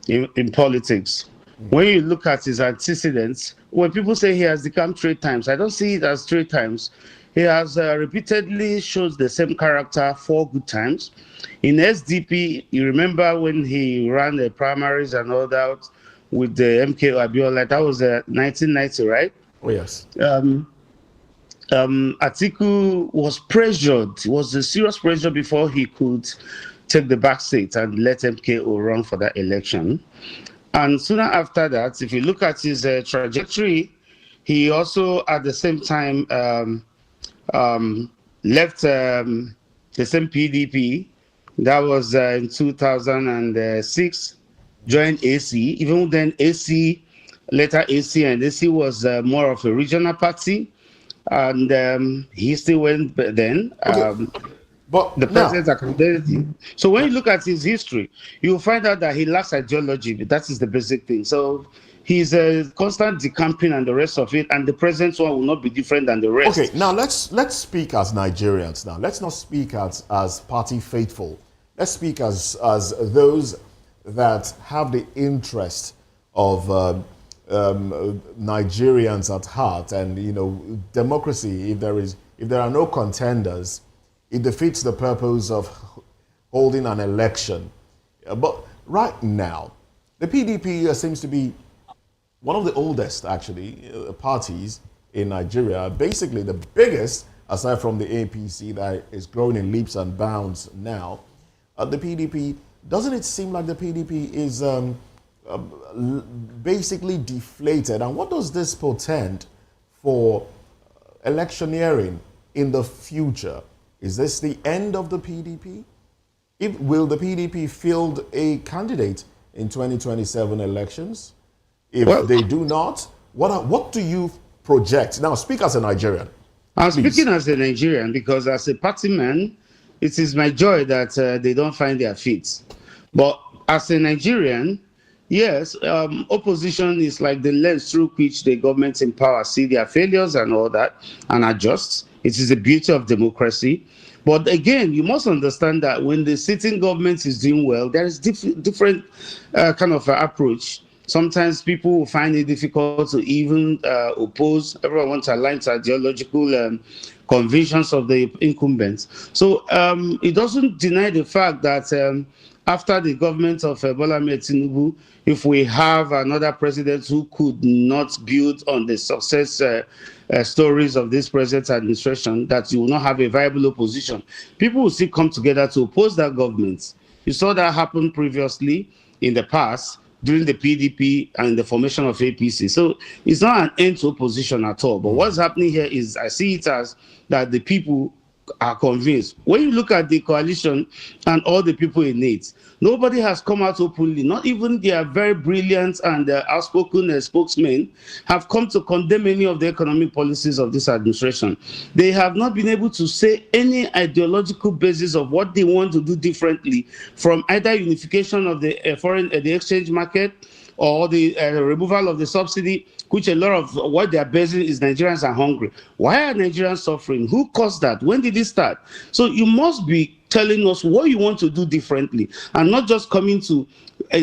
in politics. When you look at his antecedents, when people say he has become 3 times, I don't see it as 3 times. He has repeatedly shows the same character 4 good times. In SDP, you remember when he ran the primaries and all that with the MKO Abiola, that was 1990, right? Oh, yes. Atiku was pressured. It was a serious pressure before he could take the back seat and let MKO run for that election. And sooner after that, if you look at his trajectory, he also at the same time left the same PDP. That was in 2006, joined AC. Even then, AC, later AC, and AC was more of a regional party. And he still went then. Okay. But the president's accountability. So when you look at his history, you'll find out that he lacks ideology. That is the basic thing. So he's a constant decamping and the rest of it, and the present one will not be different than the rest. Okay, now let's speak as Nigerians now. Let's not speak as party faithful. Let's speak as those that have the interest of Nigerians at heart, and democracy. If there are no contenders, it defeats the purpose of holding an election. But right now, the PDP seems to be one of the oldest, actually, parties in Nigeria. Basically, the biggest aside from the APC that is growing in leaps and bounds now, the PDP, doesn't it seem like the PDP is basically deflated? And what does this portend for electioneering in the future? Is this the end of the PDP? Will the PDP field a candidate in 2027 elections? If they do not, what do you project? Now, speak as a Nigerian. I'm speaking as a Nigerian because as a party man, it is my joy that they don't find their feet. But as a Nigerian, yes, opposition is like the lens through which the government in power see their failures and all that and adjust. It is the beauty of democracy. But again, you must understand that when the sitting government is doing well, there is different kind of approach. Sometimes people will find it difficult to even oppose. Everyone wants to align to ideological convictions of the incumbents. So it doesn't deny the fact that after the government of Bola Ahmed Tinubu, if we have another president who could not build on the success stories of this present administration, that you will not have a viable opposition. People will still come together to oppose that government. You saw that happen previously in the past during the PDP and the formation of APC. So it's not an end to opposition at all. But what's happening here is I see it as that the people are convinced. When you look at the coalition and all the people in it, nobody has come out openly, not even their very brilliant and outspoken spokesmen have come to condemn any of the economic policies of this administration. They have not been able to say any ideological basis of what they want to do differently from either unification of the the exchange market or the removal of the subsidy, which a lot of what they are basing is Nigerians are hungry. Why are Nigerians suffering? Who caused that? When did it start? So you must be telling us what you want to do differently and not just coming to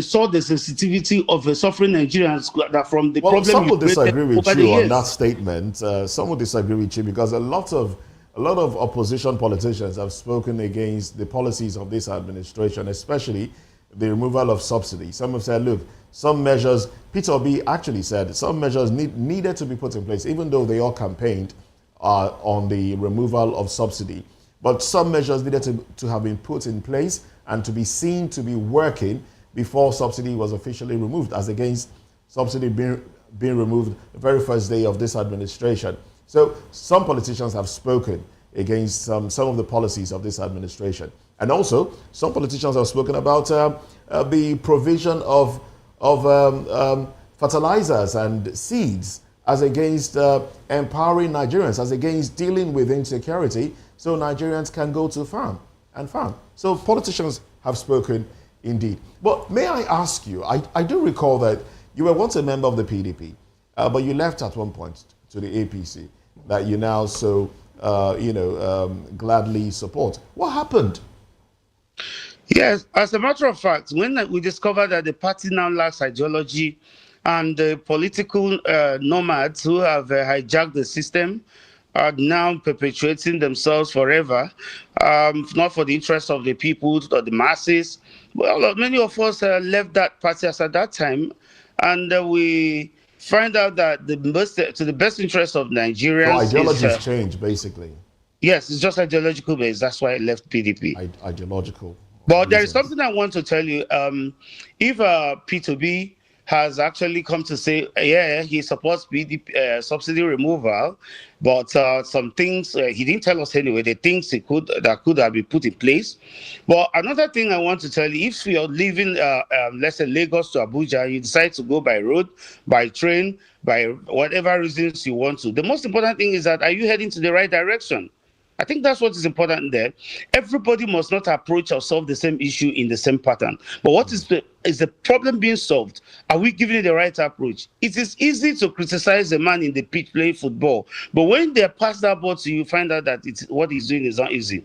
solve the sensitivity of suffering Nigerians that from the problem. Some will disagree with you on that statement. Some will disagree with you because a lot of opposition politicians have spoken against the policies of this administration, especially the removal of subsidy. Some have said, look, some measures, Peter Obi actually said, some measures needed to be put in place, even though they all campaigned on the removal of subsidy. But some measures needed to have been put in place and to be seen to be working before subsidy was officially removed, as against subsidy being removed the very first day of this administration. So some politicians have spoken against some of the policies of this administration. And also, some politicians have spoken about the provision of fertilizers and seeds as against empowering Nigerians, as against dealing with insecurity, so Nigerians can go to farm. So politicians have spoken indeed. But may I ask you, I do recall that you were once a member of the PDP, but you left at one point to the APC that you now so gladly support. What happened? Yes, as a matter of fact, when we discovered that the party now lacks ideology and the political nomads who have hijacked the system are now perpetuating themselves forever, not for the interest of the people or the masses. Well, many of us left that party as at that time, and we find out that to the best interest of Nigerians. So ideologies change, basically. Yes, it's just ideological based. That's why I left PDP. Ideological. But there is something I want to tell you. If P2B has actually come to say, yeah, he supports PDP, subsidy removal, but some things he didn't tell us anyway. The things that could have been put in place. But another thing I want to tell you: if you're leaving, let's say Lagos to Abuja, you decide to go by road, by train, by whatever reasons you want to. The most important thing is that are you heading to the right direction? I think that's what is important there. Everybody must not approach or solve the same issue in the same pattern. But what is the problem being solved? Are we giving it the right approach? It is easy to criticize a man in the pitch playing football, but when they pass that ball to you, you find out that what he's doing is not easy.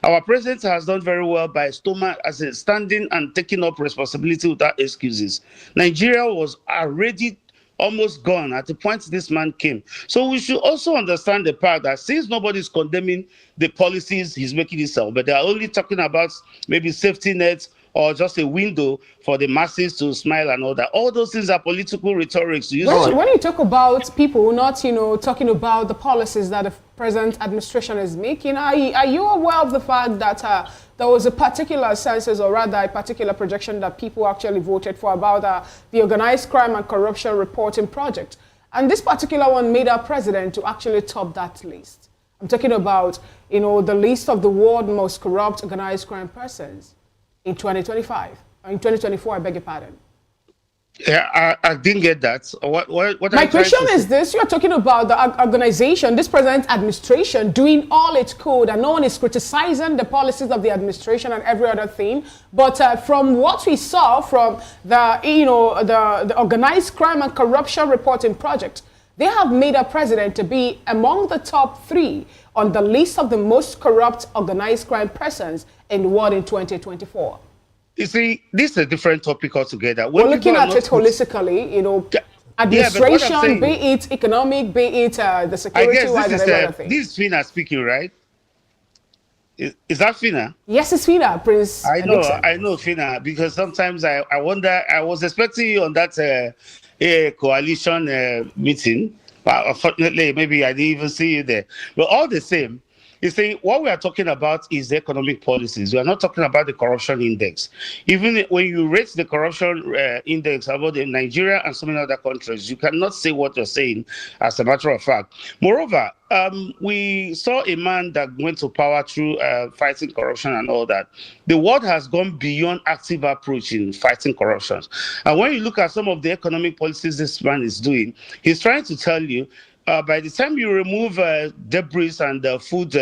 Our president has done very well by standing and taking up responsibility without excuses. Nigeria was already almost gone at the point this man came. So we should also understand the part that since nobody's condemning the policies he's making himself, but they're only talking about maybe safety nets or just a window for the masses to smile and all that. All those things are political rhetorics. When you talk about people not, talking about the policies that the present administration is making, are you aware of the fact that there was a particular census, or rather a particular projection that people actually voted for about the Organized Crime and Corruption Reporting Project? And this particular one made our president to actually top that list. I'm talking about, the list of the world's most corrupt organized crime persons in 2025. In 2024, I beg your pardon. Yeah, I didn't get that. What My question is this: you are talking about the organization, this present administration, doing all it could, and no one is criticizing the policies of the administration and every other thing. But from what we saw from the Organized Crime and Corruption Reporting Project, they have made our president to be among the top 3 on the list of the most corrupt organized crime persons in the world in 2024. You see, this is a different topic altogether. We're looking at it holistically, administration, be it economic, be it the security wise and every other thing. This is Fina speaking, right? Is that Fina? Yes, it's Fina, Prince. I know Fina, because sometimes I wonder, I was expecting you on that coalition meeting, but unfortunately, maybe I didn't even see you there. But all the same, you see, what we are talking about is the economic policies. We are not talking about the corruption index. Even when you rate the corruption index about in Nigeria and so many other countries, you cannot say what you're saying as a matter of fact. Moreover, we saw a man that went to power through fighting corruption and all that. The world has gone beyond active approach in fighting corruption. And when you look at some of the economic policies this man is doing, he's trying to tell you, by the time you remove debris and food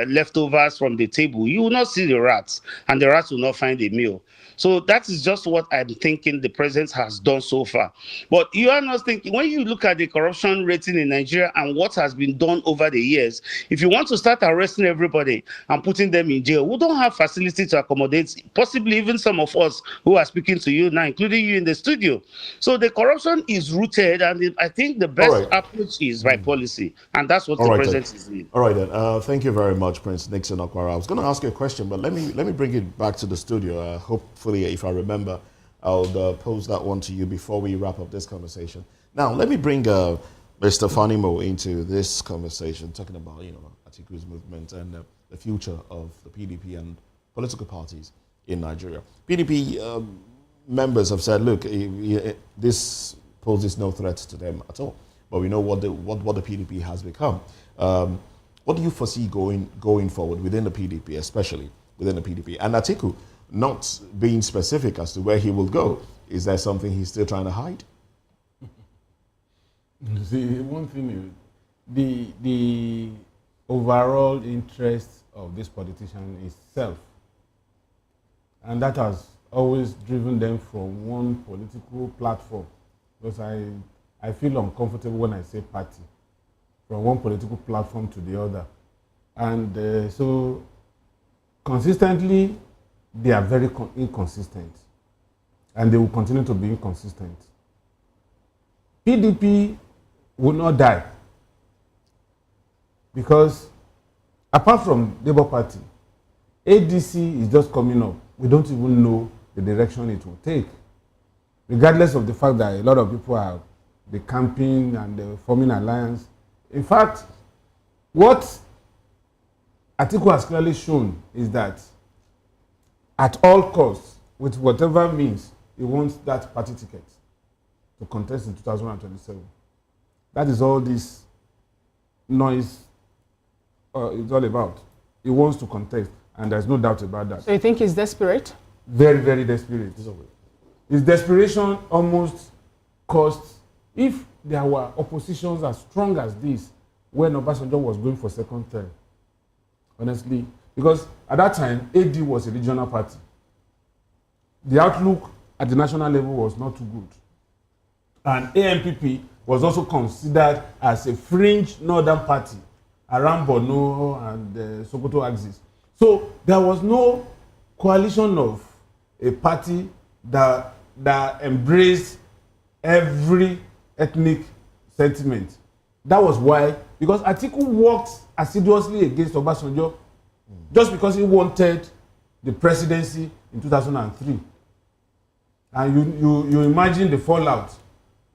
leftovers from the table, you will not see the rats, and the rats will not find a meal. So that is just what I'm thinking the president has done so far. But you are not thinking, when you look at the corruption rating in Nigeria and what has been done over the years, if you want to start arresting everybody and putting them in jail, we don't have facility to accommodate, possibly even some of us who are speaking to you now, including you in the studio. So the corruption is rooted, and I think the best approach is by policy, and that's what the president is doing. All right then. Thank you very much, Prince Nixon Okwara. I was going to ask you a question, but let me bring it back to the studio. Hopefully, if I remember, I'll pose that one to you before we wrap up this conversation. Now, let me bring Mr. Fanimo into this conversation, talking about Atiku's movement and the future of the PDP and political parties in Nigeria. PDP members have said, look, this poses no threat to them at all. But we know what the PDP has become. What do you foresee going forward within the PDP, especially within the PDP? And Atiku, not being specific as to where he will go, is there something he's still trying to hide? See, one thing is the overall interest of this politician is self, and that has always driven them from one political platform. Because I feel uncomfortable when I say party, from one political platform to the other. And so consistently, they are very inconsistent, and they will continue to be inconsistent. PDP will not die, because apart from Labour Party, ADC is just coming up. We don't even know the direction it will take, regardless of the fact that a lot of people are the camping and the forming alliance. In fact, what Atiku has clearly shown is that at all costs, with whatever means, he wants that party ticket to contest in 2027. That is all this noise is all about. He wants to contest, and there's no doubt about that. So you think he's desperate? Very, very desperate. His desperation almost cost, if there were oppositions as strong as this when Obasanjo was going for second term, honestly, because at that time, AD was a regional party. The outlook at the national level was not too good. And AMPP was also considered as a fringe northern party around Borno and Sokoto axis. So there was no coalition of a party that embraced every ethnic sentiment. That was why, because Atiku worked assiduously against Obasanjo, just because he wanted the presidency, in 2003. And you imagine the fallout.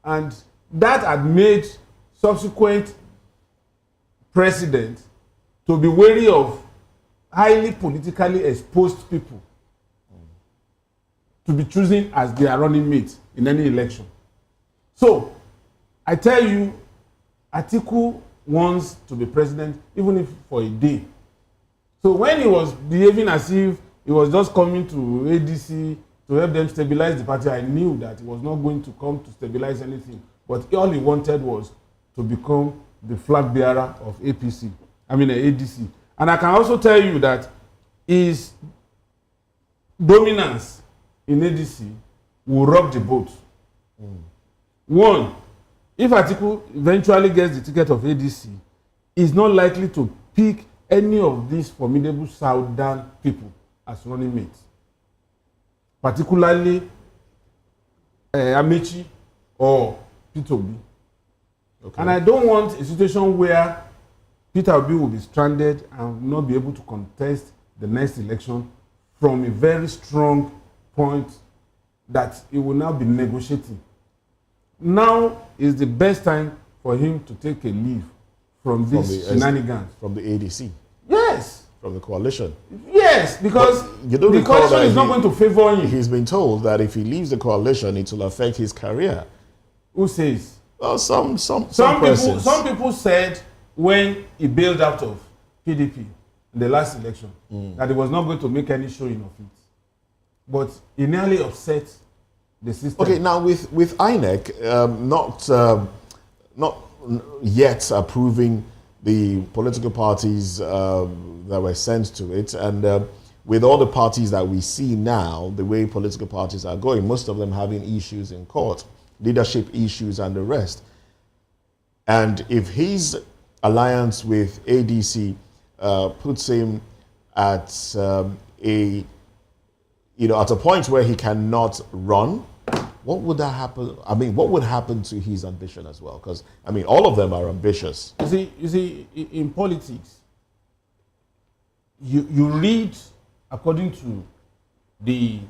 And that had made subsequent presidents to be wary of highly politically exposed people to be chosen as their running mate in any election. So, I tell you, Atiku wants to be president even if for a day. So when he was behaving as if he was just coming to ADC to help them stabilize the party, I knew that he was not going to come to stabilize anything. But all he wanted was to become the flag bearer of ADC. And I can also tell you that his dominance in ADC will rock the boat. One, if Atiku eventually gets the ticket of ADC, he's not likely to pick any of these formidable southern people as running mates, particularly Amechi or Peter Obi. Okay. And I don't want a situation where Peter Obi will be stranded and not be able to contest the next election from a very strong point that he will now be negotiating. Now is the best time for him to take a leave from these shenanigans. From the ADC? Yes. From the coalition? Yes, because the coalition is not going to favor him. He's been told that if he leaves the coalition, it will affect his career. Who says? Well, some people said when he bailed out of PDP in the last election that he was not going to make any showing of it. But he nearly upset the system. Okay, now with INEC not yet approving the political parties that were sent to it, and with all the parties that we see now, the way political parties are going, most of them having issues in court, leadership issues and the rest. And if his alliance with ADC puts him at at a point where he cannot run, what would that happen? I mean, what would happen to his ambition as well? Because, I mean, all of them are ambitious. You see, in politics, you read according to the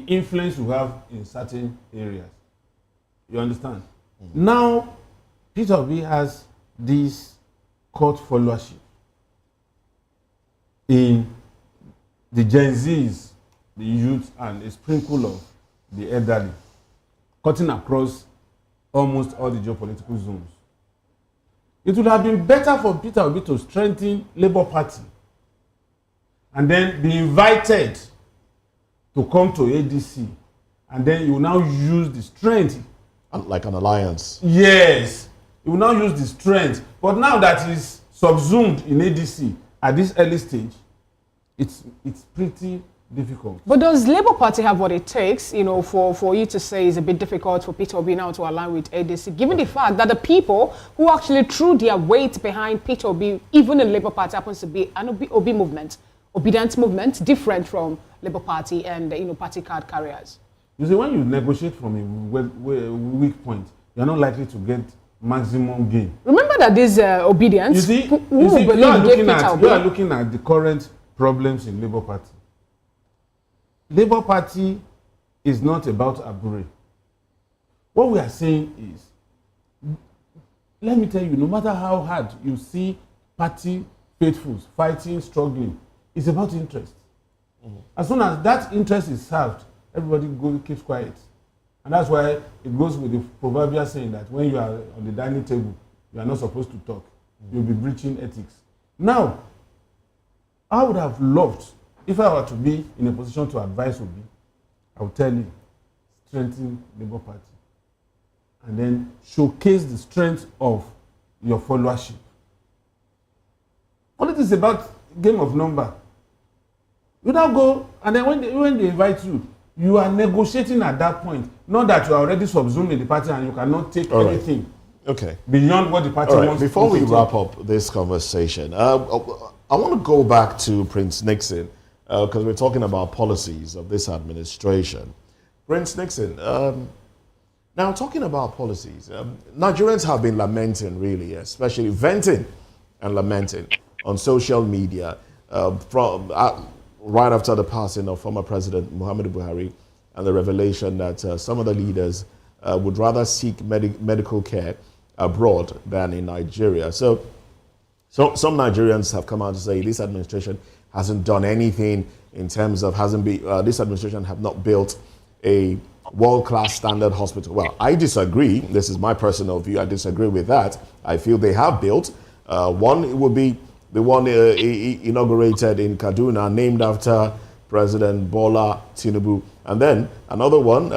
influence you have in certain areas. You understand? Now, Peter Obi has this court followership in the Gen Zs, the youth, and a sprinkle of the elderly, cutting across almost all the geopolitical zones. It would have been better for Peter Obi to strengthen Labour Party and then be invited to come to ADC, and then you will now use the strength. Like an alliance. Yes. You will now use the strength. But now that he's subsumed in ADC at this early stage, it's pretty difficult. But does Labour Party have what it takes, for you to say it's a bit difficult for Peter Obi now to align with ADC, given the fact that the people who actually threw their weight behind Peter Obi, even in Labour Party, happens to be an Obi movement, obedient movement, different from Labour Party and, party card carriers? You see, when you negotiate from a weak point, you're not likely to get maximum gain. Remember that this obedience, you are looking at the current problems in Labour Party. Labour Party is not about Abure. What we are saying is, let me tell you, no matter how hard you see party faithfuls fighting, struggling, it's about interest. As soon as that interest is served, everybody keeps quiet. And that's why it goes with the proverbial saying that when you are on the dining table, you are not supposed to talk. You'll be breaching ethics. Now, I would have loved, if I were to be in a position to advise Obi, I would tell him, strengthen the Labour Party. And then showcase the strength of your followership. Politics is about game of number. You now go, and then when they invite you, you are negotiating at that point. Not that you are already subsumed in the party and you cannot take anything beyond what the party wants. Before we wrap up this conversation, I want to go back to Prince Nixon, because we're talking about policies of this administration. Prince Nixon, now talking about policies, Nigerians have been lamenting, really, especially venting and lamenting on social media right after the passing of former President Muhammadu Buhari and the revelation that some of the leaders would rather seek medical care abroad than in Nigeria. So some Nigerians have come out to say this administration hasn't done anything in terms of, this administration have not built a world-class standard hospital. Well, I disagree. This is my personal view. I disagree with that. I feel they have built. One would be the one inaugurated in Kaduna, named after President Bola Tinubu. And then another one,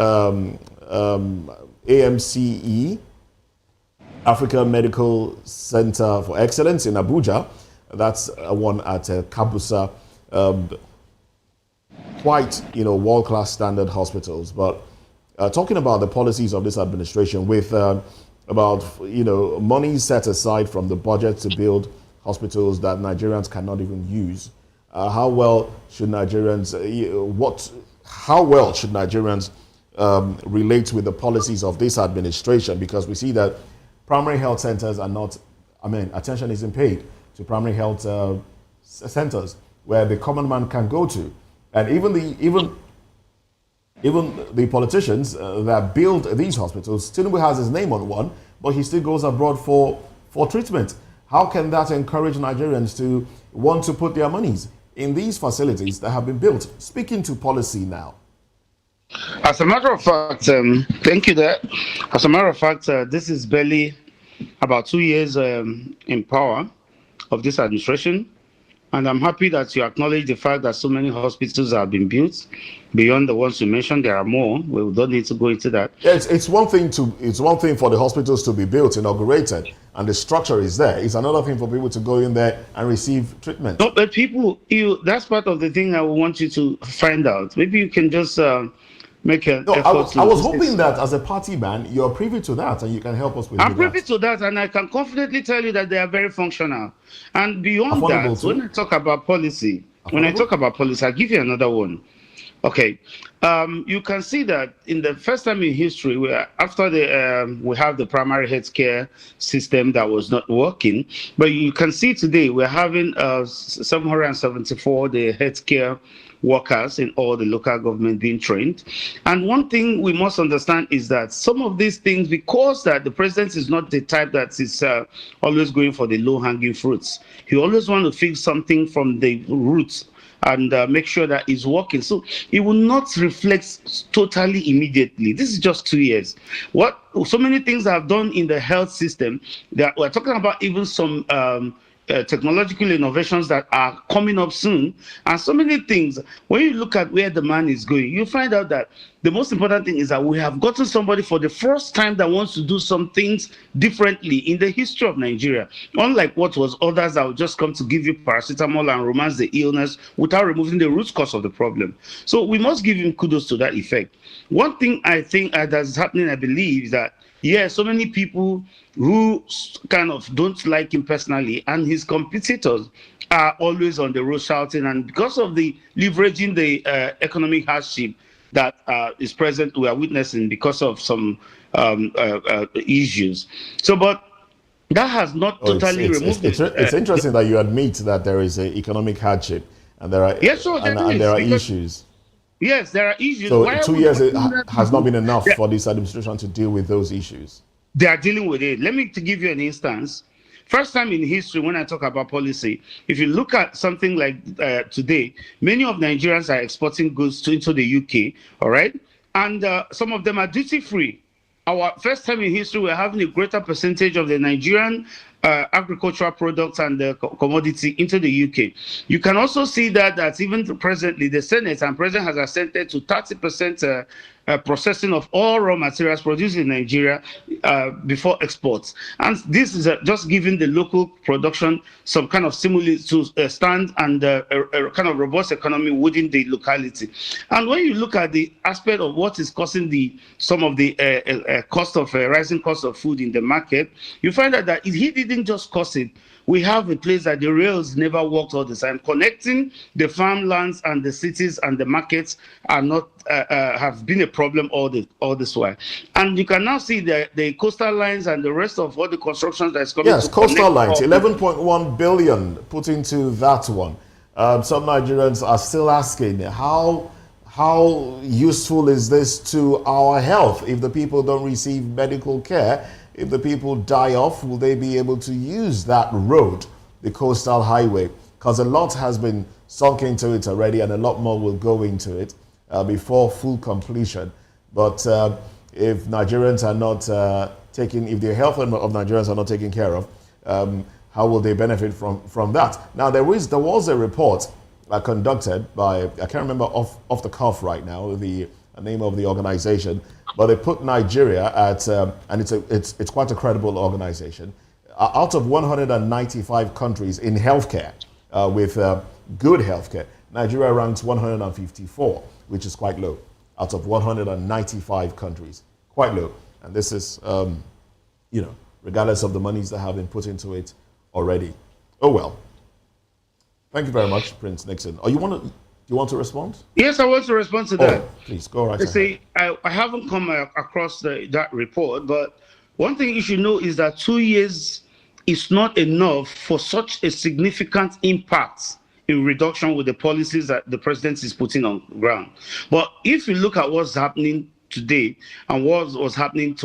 AMCE, Africa Medical Center for Excellence in Abuja. That's one at Kabusa. Quite, world-class standard hospitals. But talking about the policies of this administration with about, money set aside from the budget to build hospitals that Nigerians cannot even use. How well should Nigerians relate with the policies of this administration? Because we see that primary health centers are not, attention isn't paid to primary health centers where the common man can go to. And even the politicians that build these hospitals, Tinubu has his name on one, but he still goes abroad for treatment. How can that encourage Nigerians to want to put their monies in these facilities that have been built? Speaking to policy now. As a matter of fact, thank you there. As a matter of fact, this is barely about 2 years in power of this administration. And I'm happy that you acknowledge the fact that so many hospitals have been built. Beyond the ones you mentioned, there are more. We don't need to go into that. Yeah, it's one thing for the hospitals to be built, inaugurated, and the structure is there. It's another thing for people to go in there and receive treatment. No, but that's part of the thing I want you to find out. Maybe you can just make an effort. I was hoping that as a party man, you're privy to that and you can help us with that. I'm privy to that, and I can confidently tell you that they are very functional. And beyond that, when I talk about policy, I'll give you another one. Okay, you can see that in the first time in history, we have the primary health care system that was not working, but you can see today we're having 774 the healthcare workers in all the local government being trained. And one thing we must understand is that some of these things, because that the president is not the type that is always going for the low-hanging fruits, he always wants to fix something from the roots and make sure that it's working. So it will not reflect totally immediately. This is just 2 years. What so many things I've done in the health system, that we're talking about even some technological innovations that are coming up soon, and so many things. When you look at where the man is going, you find out that the most important thing is that we have gotten somebody for the first time that wants to do some things differently in the history of Nigeria. Unlike what was others that would just come to give you paracetamol and romance the illness without removing the root cause of the problem. So we must give him kudos to that effect. One thing I think that's happening, I believe, is that so many people who kind of don't like him personally, and his competitors are always on the road shouting, and because of the leveraging the economic hardship that is present, we are witnessing because of some issues. So, but that has not totally removed it. It's interesting that you admit that there is an economic hardship, and there are issues. Yes, there are issues. So 2 years has not been enough for this administration to deal with those issues. They are dealing with it. Let me give you an instance. First time in history when I talk about policy, if you look at something like today, many of Nigerians are exporting goods into the UK, all right? And some of them are duty-free. Our first time in history, we're having a greater percentage of the Nigerian agricultural products and the commodity into the UK. You can also see that even presently, the Senate and President has assented to 30% processing of all raw materials produced in Nigeria before exports. And this is just giving the local production some kind of stimulus to stand and a kind of robust economy within the locality. And when you look at the aspect of what is causing some of the rising cost of food in the market, you find out that he didn't just cause it. We have a place that the rails never worked all the time. Connecting the farmlands and the cities and the markets are not have been a problem all this while. And you can now see the coastal lines and the rest of all the constructions that's coming. Yes, coastal lines, 11.1 billion put into that one. Some Nigerians are still asking, how useful is this to our health? If the people don't receive medical care, if the people die off, will they be able to use that road, the coastal highway? Because a lot has been sunk into it already, and a lot more will go into it before full completion. But if Nigerians are not if the health of Nigerians are not taken care of, how will they benefit from that? Now, there was a report conducted by, I can't remember off the cuff right now, the name of the organization, but they put Nigeria at, and it's quite a credible organization, out of 195 countries in healthcare, with good healthcare, Nigeria ranks 154, which is quite low, out of 195 countries, quite low. And this is, regardless of the monies that have been put into it already. Oh well. Thank you very much, Prince Nixon. Do you want to respond? Yes, I want to respond to that. Please go right ahead. See, I haven't come across that report, but one thing you should know is that 2 years is not enough for such a significant impact in reduction with the policies that the president is putting on ground. But if you look at what's happening today and what was happening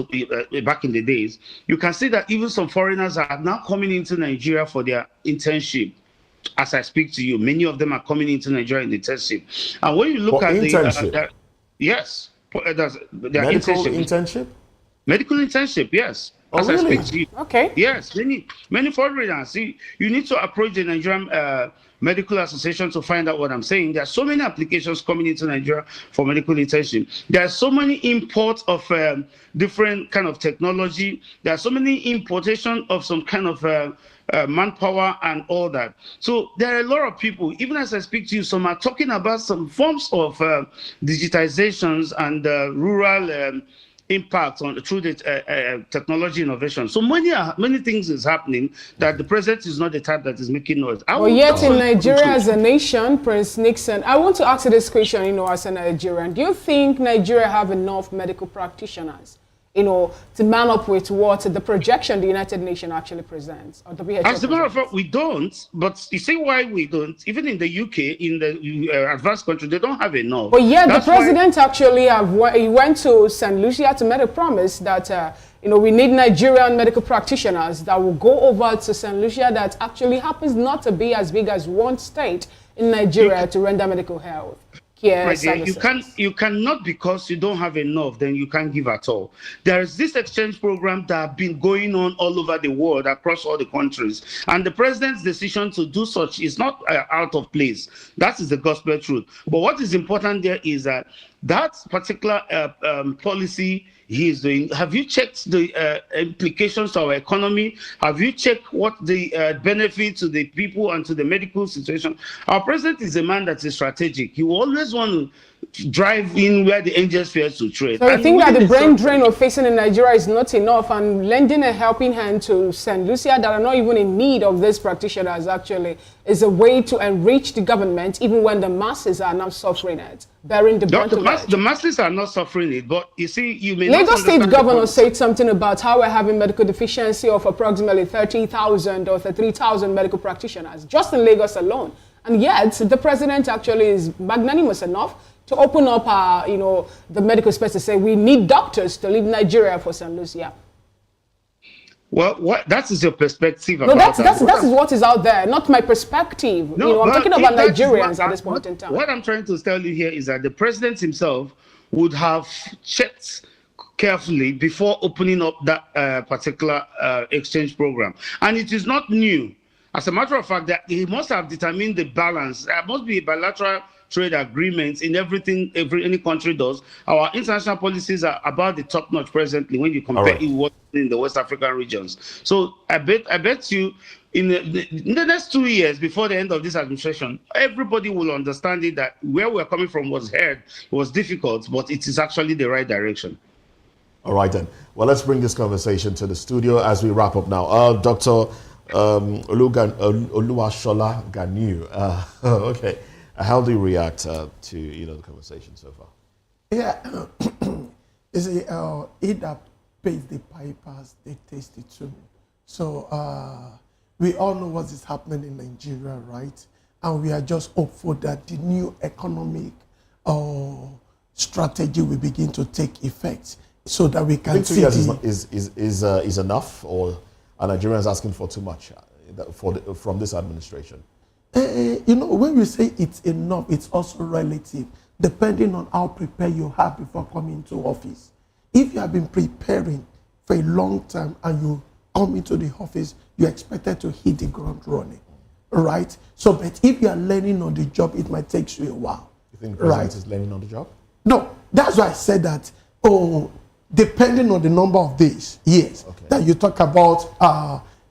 back in the days, you can see that even some foreigners are now coming into Nigeria for their internship. As I speak to you, many of them are coming into Nigeria in internship. And when you look at internship? Yes, medical internship? Medical internship, yes. Oh, really? I speak to you. Okay. Yes, many foreigners. See, you need to approach the Nigerian Medical Association to find out what I'm saying. There are so many applications coming into Nigeria for medical internship. There are so many imports of different kind of technology. There are so many importation of some kind of manpower and all that. So there are a lot of people, even as I speak to you, some are talking about some forms of digitizations and rural impact through the technology innovation. So many things is happening that the president is not the type that is making noise. Well, yet in Nigeria as a nation, Prince Nixon, I want to ask you this question, as a Nigerian. Do you think Nigeria have enough medical practitioners, to man up with what the projection the United Nations actually presents? Or the WHO as a matter of fact, we don't. But you see why we don't? Even in the UK, in the advanced country, they don't have enough. But yet the president actually he went to St. Lucia to make a promise that we need Nigerian medical practitioners that will go over to St. Lucia, that actually happens not to be as big as one state in Nigeria to render medical health care services. You cannot, because you don't have enough, then you can't give at all. There is this exchange program that have been going on all over the world, across all the countries, and the president's decision to do such is not out of place. That is the gospel truth. But what is important there is that particular policy he is doing. Have you checked the implications to our economy? Have you checked what the benefit to the people and to the medical situation? Our president is a man that is strategic. He will always want to drive in where the angels fear to tread. So you think that the brain drain we're facing in Nigeria is not enough, and lending a helping hand to St. Lucia that are not even in need of these practitioners actually is a way to enrich the government, even when the masses are now suffering it, bearing the brunt of it? The masses are not suffering it, but you see, you may Lagos State Governor said something about how we're having medical deficiency of approximately 30,000 or 33,000 medical practitioners just in Lagos alone. And yet, the president actually is magnanimous enough to open up, the medical space to say we need doctors to leave Nigeria for St. Lucia. Well, that is your perspective. No, that is what is out there, not my perspective. No, I'm talking about Nigerians at this point in time. What I'm trying to tell you here is that the president himself would have checked carefully before opening up that particular exchange program. And it is not new. As a matter of fact, that he must have determined the balance. There must be a bilateral trade agreements in everything any country does. Our international policies are about the top notch presently when you compare it with in the West African regions. So I bet you in the next 2 years before the end of this administration, everybody will understand it, that where we're coming from was difficult, but it is actually the right direction. All right then. Well, let's bring this conversation to the studio as we wrap up now. Dr. Oluwashola Ganiu. Okay. How do you react to the conversation so far? Yeah, you see, he that pays the pipers, they taste it too. So we all know what is happening in Nigeria, right? and we are just hopeful that the new economic strategy will begin to take effect so that we can see. 2 years is enough, or are Nigerians asking for too much from this administration? You know, when we say it's enough, it's also relative, depending on how prepared you have before coming into office. If you have been preparing for a long time and you come into the office, you're expected to hit the ground running, right? So, but if you are learning on the job, it might take you a while. You think the president is learning on the job? No, that's why I said that, depending on the number of days, yes, that you talk about,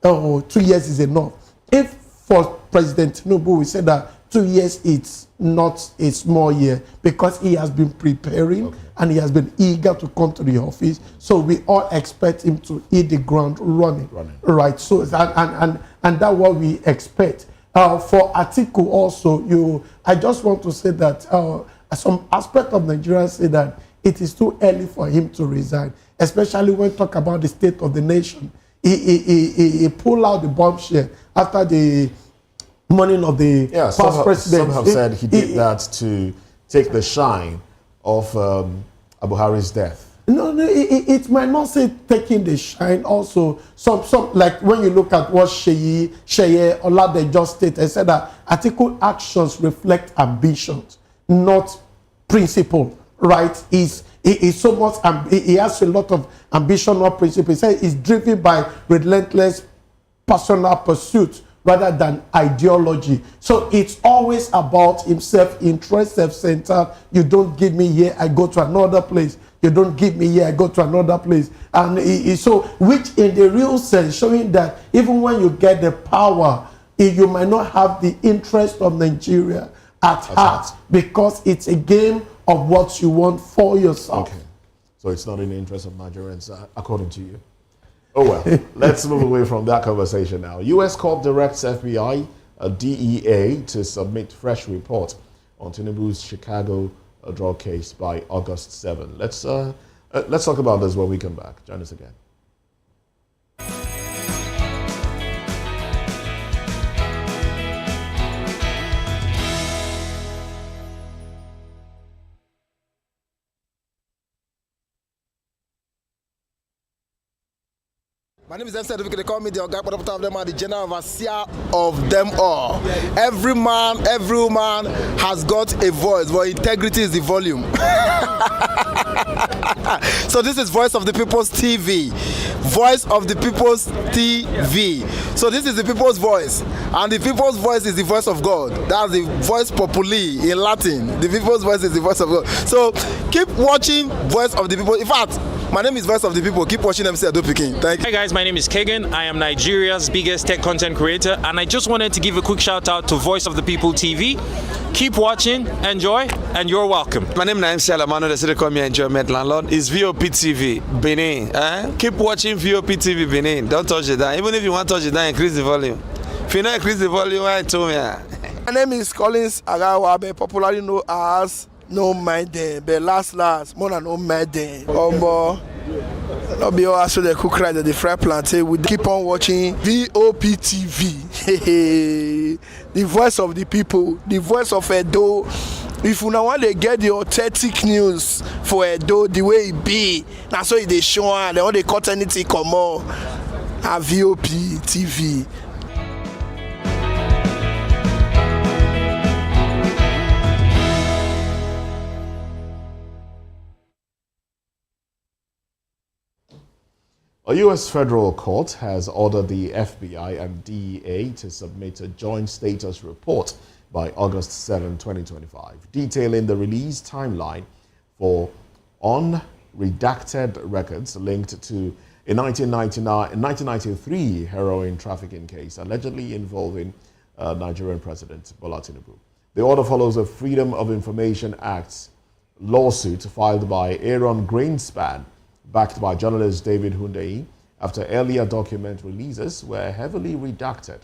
2 years is enough. If for President Tinubu, we said that 2 years it's not a small year because he has been preparing and he has been eager to come to the office. So we all expect him to hit the ground running. Right? So and that's what we expect. For Atiku also, I just want to say that some aspect of Nigerians say that it is too early for him to resign, especially when talk about the state of the nation. He pulled out the bombshell after the morning of the past president. Some have said he did that to take the shine of Abu Hari's death. No, it might not say taking the shine. Also, some like when you look at what Sheye Olade just stated, I said that Atiku actions reflect ambitions, not principle. Right? He's so much. He has a lot of ambition, not principle. He said he's driven by relentless personal pursuit rather than ideology. So it's always about himself, interest, self-centered. You don't give me here, I go to another place. You don't give me here, I go to another place. And so, which in the real sense, showing that even when you get the power, you might not have the interest of Nigeria at heart, because it's a game of what you want for yourself. Okay. So it's not in the interest of Nigerians, according to you. Oh well, let's move away from that conversation now. U.S. court directs FBI, DEA to submit fresh report on Tinubu's Chicago drug case by August 7. Let's talk about this when we come back. Join us again. My name is Insecurity. They call me the Oga of them, the general overseer of them all. Every man, every woman has got a voice, but integrity is the volume. So this is Voice of the People's TV. Voice of the People's TV. So this is the people's voice, and the people's voice is the voice of God. That's the voice populi in Latin. The people's voice is the voice of God. So keep watching Voice of the People. In fact, my name is Voice of the People. Keep watching MC Ado Pikin. Thank you. Hi guys, my name is Kagan. I am Nigeria's biggest tech content creator, and I just wanted to give a quick shout out to Voice of the People TV. Keep watching, enjoy, and you're welcome. My name is Salamano, the city call me Enjoyment Landlord. It's VOP TV Benin. Keep watching VOP TV Benin. Don't touch it down. Even if you want to touch it down, increase the volume. If you don't increase the volume, I told me. My name is Collins Agawabe, popularly known as No Mind Them, but last, more than No Mind Them. Not be all so the cook right at the fry plantain. We keep on watching VOP TV. The voice of the people, the voice of Edo. If you now want to get the authentic news for Edo the way it be, now so they show and they want to cut anything come on. A VOP TV. A U.S. federal court has ordered the FBI and DEA to submit a joint status report by August 7, 2025, detailing the release timeline for unredacted records linked to a 1993 heroin trafficking case allegedly involving Nigerian President Bola Tinubu. The order follows a Freedom of Information Act lawsuit filed by Aaron Greenspan, backed by journalist David Hundeyi, after earlier document releases were heavily redacted.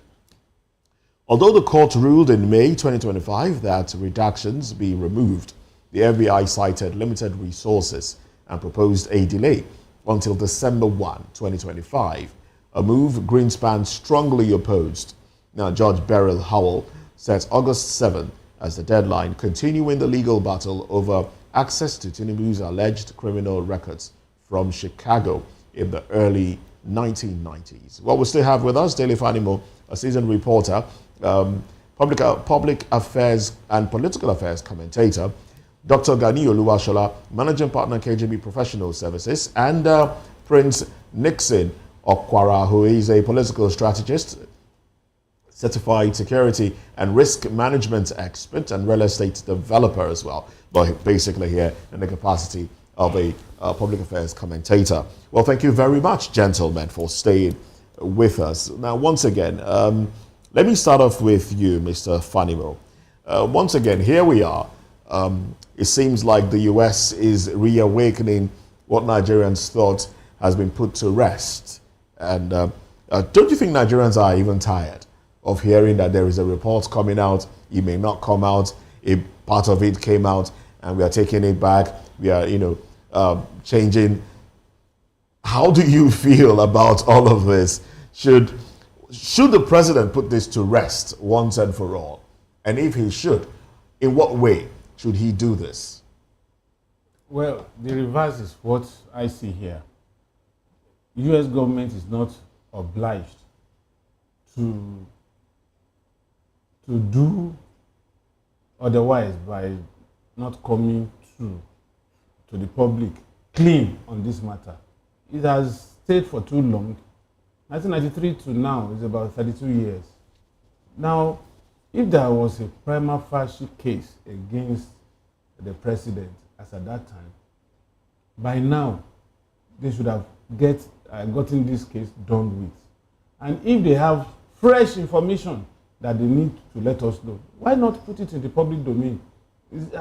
Although the court ruled in May 2025 that redactions be removed, the FBI cited limited resources and proposed a delay until December 1, 2025, a move Greenspan strongly opposed. Now, Judge Beryl Howell sets August 7 as the deadline, continuing the legal battle over access to Tinubu's alleged criminal records from Chicago in the early 1990s. Well, we still have with us Daily Fanimo, a seasoned reporter, public affairs and political affairs commentator, Dr. Gani Oluwashola, managing partner KJB Professional Services, and Prince Nixon Okwara, who is a political strategist, certified security and risk management expert, and real estate developer as well, but basically here in the capacity of a public affairs commentator. Well, thank you very much, gentlemen, for staying with us. Now, once again, let me start off with you, Mr. Fanimo. Once again, here we are. It seems like the US is reawakening what Nigerians thought has been put to rest. And don't you think Nigerians are even tired of hearing that there is a report coming out? It may not come out. A part of it came out, and we are taking it back. We are, changing. How do you feel about all of this? Should the president put this to rest once and for all? And if he should, in what way should he do this? Well, the reverse is what I see here. U.S. government is not obliged to do otherwise by not coming to the public clean on this matter. It has stayed for too long. 1993 to now is about 32 years. Now, if there was a prima facie case against the president as at that time, by now they should have gotten this case done with. And if they have fresh information that they need to let us know, why not put it in the public domain?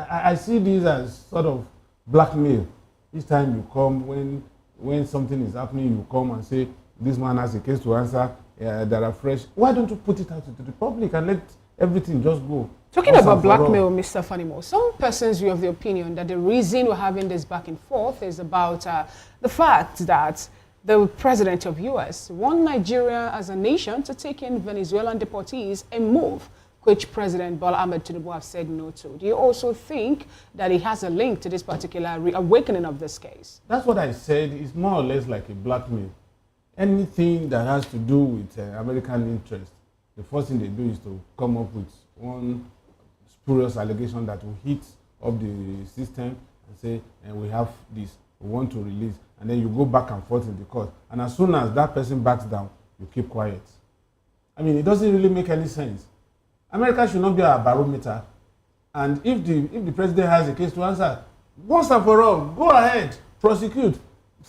I see this as sort of blackmail. Each time you come, when something is happening, you come and say, this man has a case to answer, there are fresh. Why don't you put it out to the public and let everything just go? Talking about blackmail, Mr. Fanimo, some persons were of the opinion that the reason we're having this back and forth is about the fact that the president of U.S. want Nigeria as a nation to take in Venezuelan deportees, a move which President Bola Ahmed Tinubu have said no to. Do you also think that it has a link to this particular reawakening of this case? That's what I said. It's more or less like a blackmail. Anything that has to do with American interest, the first thing they do is to come up with one spurious allegation that will hit up the system and say, and we have this, we want to release. And then you go back and forth in the court. And as soon as that person backs down, you keep quiet. I mean, it doesn't really make any sense. America should not be a barometer. And if the president has a case to answer, once and for all, go ahead, prosecute,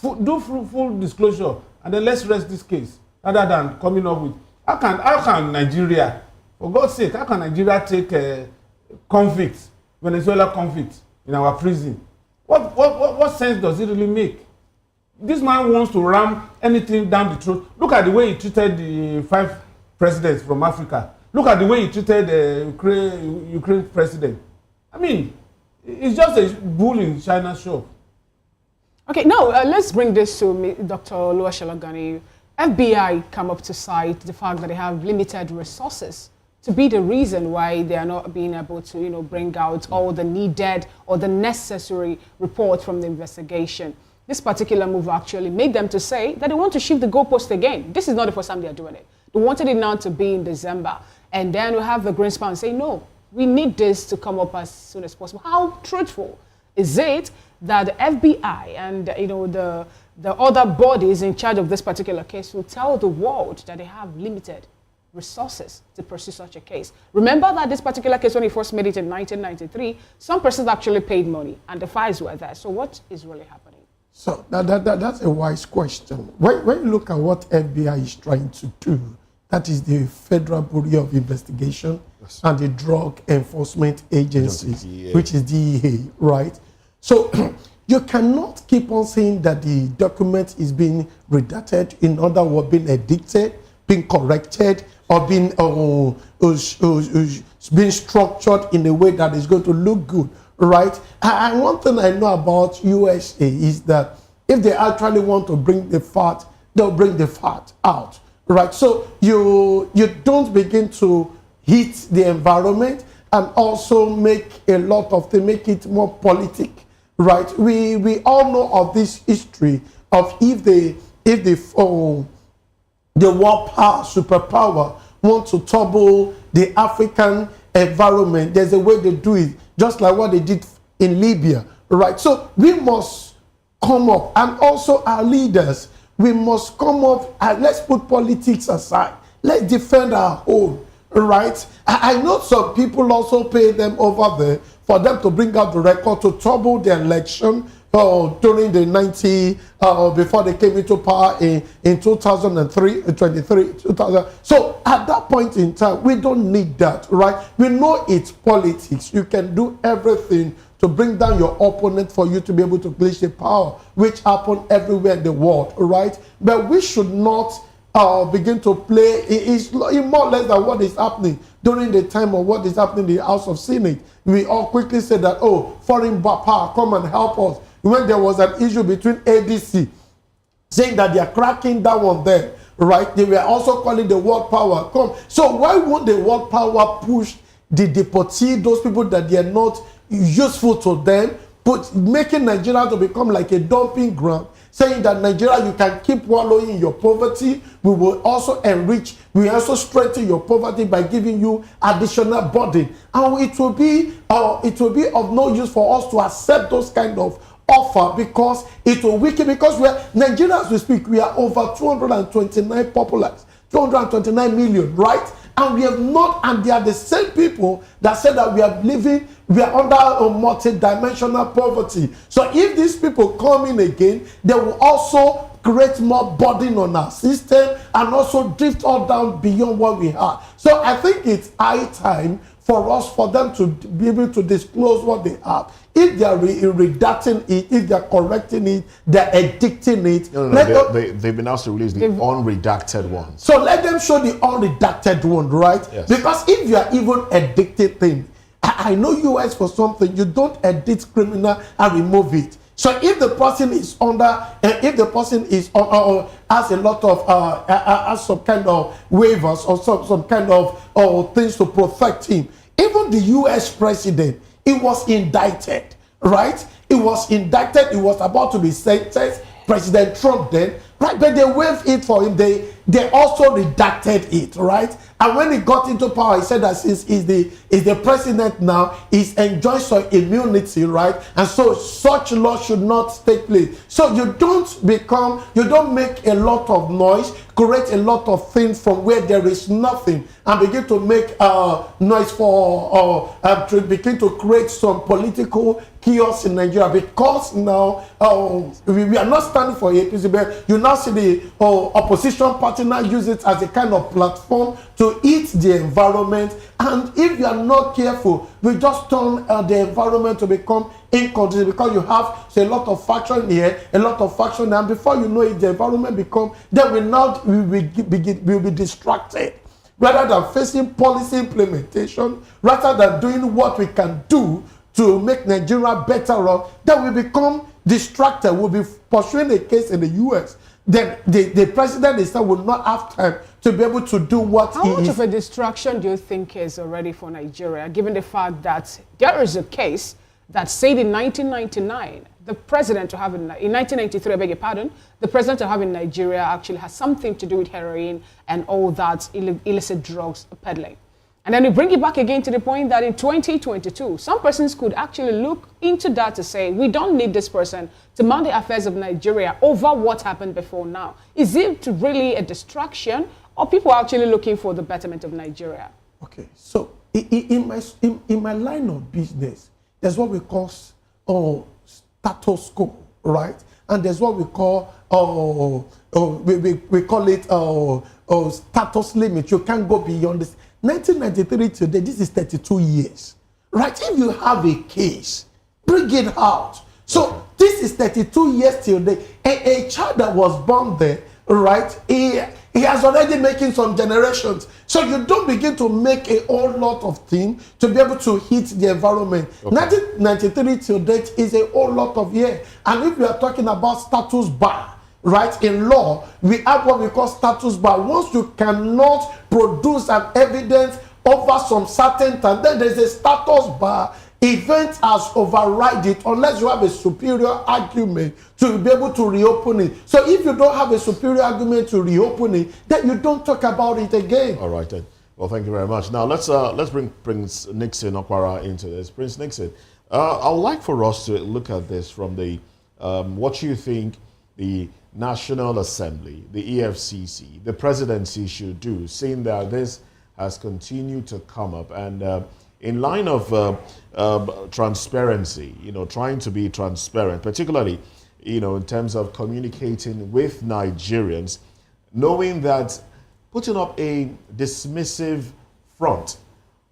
do full disclosure, and then let's rest this case, rather than coming up with, how can Nigeria, for God's sake, how can Nigeria take convicts, Venezuela convicts, in our prison? What sense does it really make? This man wants to ram anything down the throat. Look at the way he treated the 5 presidents from Africa. Look at the way he treated the Ukraine president. I mean, it's just a bull in China's shop. Okay, now let's bring this to Dr. Oluwashola Gani. FBI come up to cite the fact that they have limited resources to be the reason why they are not being able to, bring out all the needed or the necessary report from the investigation. This particular move actually made them to say that they want to shift the goalpost again. This is not the first time they are doing it. They wanted it now to be in December. And then we have the Greenspan say, no, we need this to come up as soon as possible. How truthful is it that the FBI and the other bodies in charge of this particular case will tell the world that they have limited resources to pursue such a case? Remember that this particular case, when he first made it in 1993, some persons actually paid money and the files were there. So what is really happening? So that's a wise question. When you look at what FBI is trying to do, that is the Federal Bureau of Investigation and the Drug Enforcement Agency, which is DEA, right? So you cannot keep on saying that the document is being redacted, in other words, being edited, being corrected, or being structured in a way that is going to look good, right? And one thing I know about USA is that if they actually want to bring the fat, they'll bring the fat out, right? So you don't begin to hit the environment and also make a lot of things, make it more politic, right? We all know of this history of if the world power, superpower, want to topple the African environment, there's a way they do it, just like what they did in Libya, right? So we must come up, and also our leaders, we must come up and let's put politics aside. Let's defend our own, right? I know some people also pay them over there for them to bring out the record to trouble the election during the 90, before they came into power in 2003, 2000. So at that point in time, we don't need that, right? We know it's politics. You can do everything to bring down your opponent for you to be able to place the power, which happen everywhere in the world, right? But we should not begin to play. It's more or less than what is happening during the time of what is happening in the House of Senate. We all quickly said that, oh, foreign power, come and help us. When there was an issue between ADC, saying that they are cracking down on them, right? They were also calling the world power, come. So why won't the world power push the deportee, those people that they are not useful to them, making Nigeria to become like a dumping ground, saying that Nigeria, you can keep wallowing in your poverty. We will also enrich, we also strengthen your poverty by giving you additional burden. And it will be of no use for us to accept those kind of offer, because it will weaken, because we are Nigeria, as we speak, we are over 229 populace, 229 million, right? And we have not, and they are the same people that said that we are under a multi-dimensional poverty. So if these people come in again, they will also create more burden on our system and also drift all down beyond what we have. So I think it's high time for them to be able to disclose what they have. If they are redacting it, if they are correcting it, they're edicting it. No, they've been asked to release the unredacted ones. So let them show the unredacted one, right? Yes. Because if you are even edicted thing, I know US for something, you don't edit criminal and remove it. So if the person is under, if the person is has a lot of has some kind of waivers or some kind of things to protect him, even the US president, he was indicted, right? He was indicted. He was about to be sentenced. President Trump then, right? But they waived it for him. They also redacted it, right? And when he got into power, he said that since he's the president now, he's enjoying some immunity, right? And so such law should not take place. So you don't make a lot of noise, create a lot of things from where there is nothing, and begin to make noise begin to create some political chaos in Nigeria, because now we are not standing for APC, but you now see the opposition party now use it as a kind of platform to eat the environment. And if you are not careful, we just turn the environment to become inconducive, because you have a lot of faction here, a lot of faction there, and before you know it, the environment will be distracted. Rather than facing policy implementation, rather than doing what we can do to make Nigeria better off, then we become distracted. We'll be pursuing a case in the US. Then the president himself will not have time to be able to do what he is. How much of a distraction do you think is already for Nigeria, given the fact that there is a case that said in 1999, the president to have in 1993, I beg your pardon, the president to have in Nigeria actually has something to do with heroin and all that illicit drugs peddling. And then we bring it back again to the point that in 2022, some persons could actually look into that to say, we don't need this person to man the affairs of Nigeria over what happened before now. Is it really a distraction, or people are actually looking for the betterment of Nigeria? Okay, so in my line of business, there's what we call status quo, right? And there's what we call we call it status limit. You can't go beyond this. 1993 today, this is 32 years, right? If you have a case, bring it out. So this is 32 years till day. A child that was born there, right? He has already making some generations. So you don't begin to make a whole lot of things to be able to hit the environment. 1993 till date is a whole lot of years. And if we are talking about status bar, right, in law, we have what we call status bar. Once you cannot produce an evidence over some certain time, then there's a status bar. Event has override it unless you have a superior argument to be able to reopen it. So if you don't have a superior argument to reopen it, then you don't talk about it again. All right then. Well, thank you very much. Now let's bring Prince Nixon Okwara into this. Prince Nixon, I would like for us to look at this from the what you think the National Assembly, the EFCC, the presidency should do, seeing that this has continued to come up and in line of transparency, trying to be transparent, particularly, in terms of communicating with Nigerians, knowing that putting up a dismissive front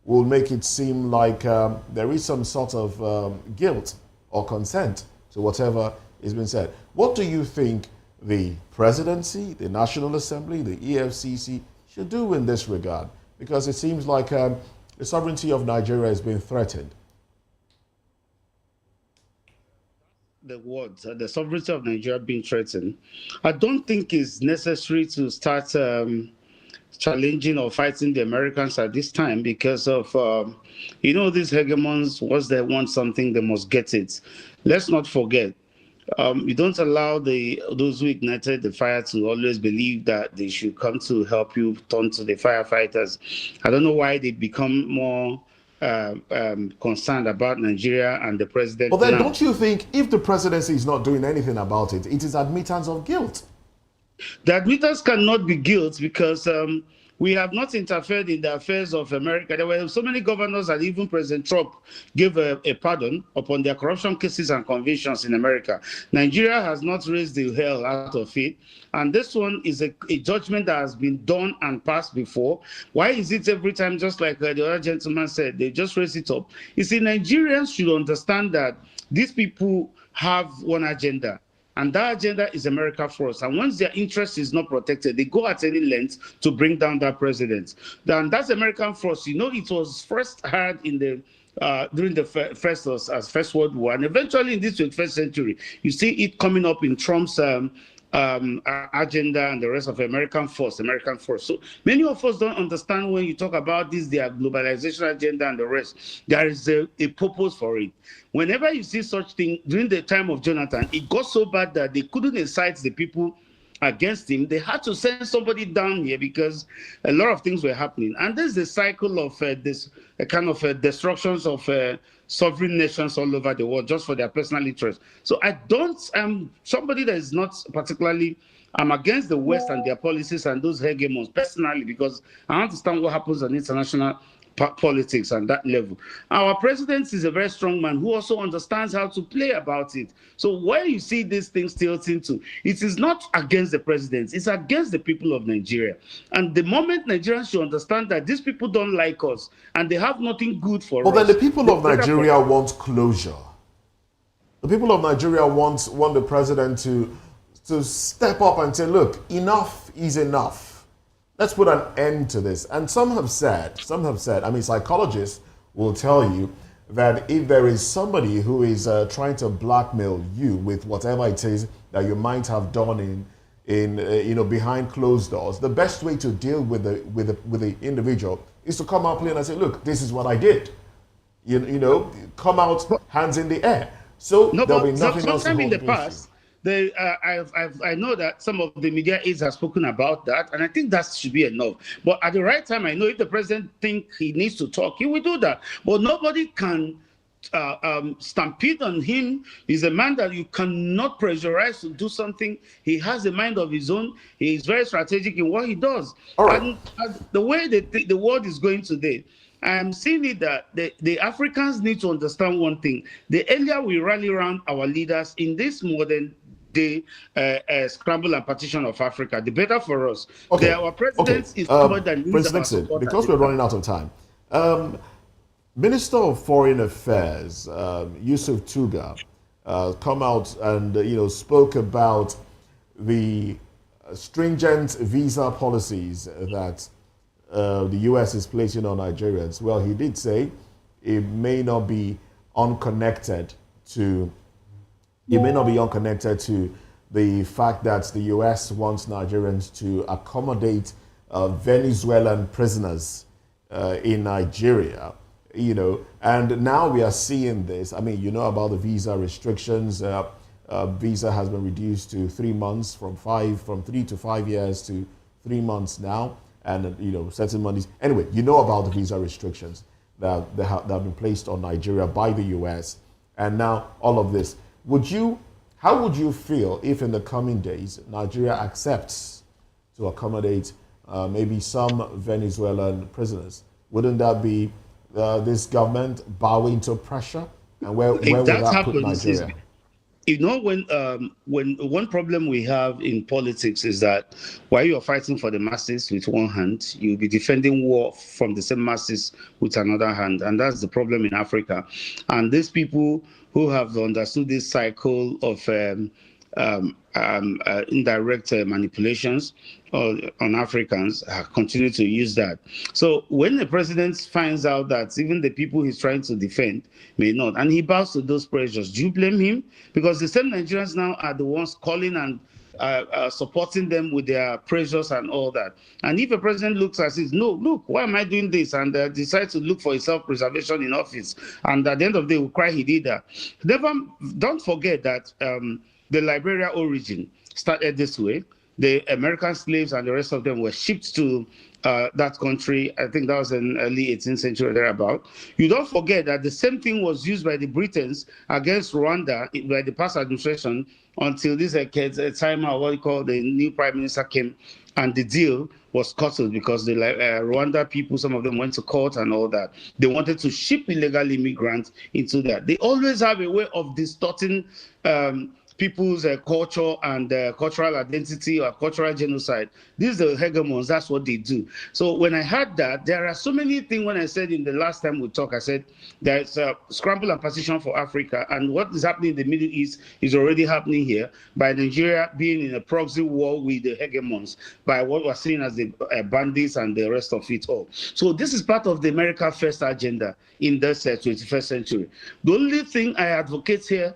will make it seem like there is some sort of guilt or consent to whatever is being said. What do you think the presidency, the National Assembly, the EFCC should do in this regard? Because it seems like the sovereignty of Nigeria is being threatened. The words, the sovereignty of Nigeria being threatened, I don't think it's necessary to start challenging or fighting the Americans at this time because of, these hegemons, once they want something, they must get it. Let's not forget, you don't allow those who ignited the fire to always believe that they should come to help you turn to the firefighters. I don't know why they become more concerned about Nigeria and the president. But then now. Don't you think if the presidency is not doing anything about it, it is admittance of guilt? The admittance cannot be guilt because we have not interfered in the affairs of America. There were so many governors and even President Trump gave a pardon upon their corruption cases and convictions in America. Nigeria has not raised the hell out of it. And this one is a judgment that has been done and passed before. Why is it every time, just like the other gentleman said, they just raise it up? You see, Nigerians should understand that these people have one agenda. And that agenda is America first. And once their interest is not protected, they go at any length to bring down that president. Then that's American first. It was first heard in the during the First World War, and eventually in this 21st century, you see it coming up in Trump's agenda and the rest of American force. So many of us don't understand when you talk about this, their globalization agenda and the rest. There is a purpose for it. Whenever you see such thing during the time of Jonathan, it got so bad that they couldn't incite the people against him. They had to send somebody down here because a lot of things were happening. And there's the cycle of this kind of destructions of sovereign nations all over the world just for their personal interest. So I'm somebody that is not particularly, I'm against the West and their policies and those hegemons personally, because I understand what happens on international politics and that level. Our president is a very strong man who also understands how to play about it. So where you see these things tilting to, it is not against the president, it's against the people of Nigeria. And the moment Nigerians should understand that these people don't like us and they have nothing good for us. But then the people of Nigeria want closure. The people of Nigeria want the president to step up and say, look, enough is enough. Let's put an end to this. And some have said, psychologists will tell you that if there is somebody who is trying to blackmail you with whatever it is that you might have done in behind closed doors, the best way to deal with the individual is to come out clean and say, look, this is what I did. Come out hands in the air. So there'll be nothing else to hold in the against past. I know that some of the media aides have spoken about that, and I think that should be enough. But at the right time, I know if the president thinks he needs to talk, he will do that. But nobody can stampede on him. He's a man that you cannot pressurize to do something. He has a mind of his own. He is very strategic in what he does. All right. And the way the world is going today, I'm seeing it that the Africans need to understand one thing. The earlier we rally around our leaders in this modern day scramble and partition of Africa, the better for us. Okay. Our president is somebody that needs Prince our Nixon, support. because we're running out of time. Minister of Foreign Affairs, Yusuf Tuga, come out and spoke about the stringent visa policies that the U.S. is placing on Nigerians. Well, he did say it may not be unconnected to the fact that the U.S. wants Nigerians to accommodate Venezuelan prisoners in Nigeria, you know, and now we are seeing this. I mean, you know about the visa restrictions. Visa has been reduced to 3 months from 3 to 5 years to 3 months now, and you know, certain monies. Anyway, you know about the visa restrictions that have been placed on Nigeria by the US, and now all of this. How would you feel if in the coming days Nigeria accepts to accommodate maybe some Venezuelan prisoners? Wouldn't that be this government bowing to pressure? And where would that put Nigeria? You know, when one problem we have in politics is that while you're fighting for the masses with one hand, you'll be defending war from the same masses with another hand. And that's the problem in Africa. And these people who have understood this cycle of indirect manipulations on Africans continue to use that. So when the president finds out that even the people he's trying to defend may not, and he bows to those pressures, do you blame him? Because the same Nigerians now are the ones calling and supporting them with their pressures and all that. And if a president looks and says, no, look, why am I doing this? And decides to look for his self-preservation in office, and at the end of the day will cry he did that. Don't forget that the Liberia origin started this way. The American slaves and the rest of them were shipped to that country. I think that was in early 18th century or thereabout. You don't forget that the same thing was used by the Britons against Rwanda by the past administration until this time, what you call the new prime minister came, and the deal was scuttled because the Rwanda people, some of them went to court and all that. They wanted to ship illegal immigrants into that. They always have a way of distorting people's culture and cultural identity or cultural genocide. These are the hegemons, that's what they do. So when I heard that, there are so many things. When I said in the last time we talked, I said there's a scramble and partition for Africa, and what is happening in the Middle East is already happening here by Nigeria being in a proxy war with the hegemons, by what we're seeing as the bandits and the rest of it all. So this is part of the America First agenda in this 21st century. The only thing I advocate here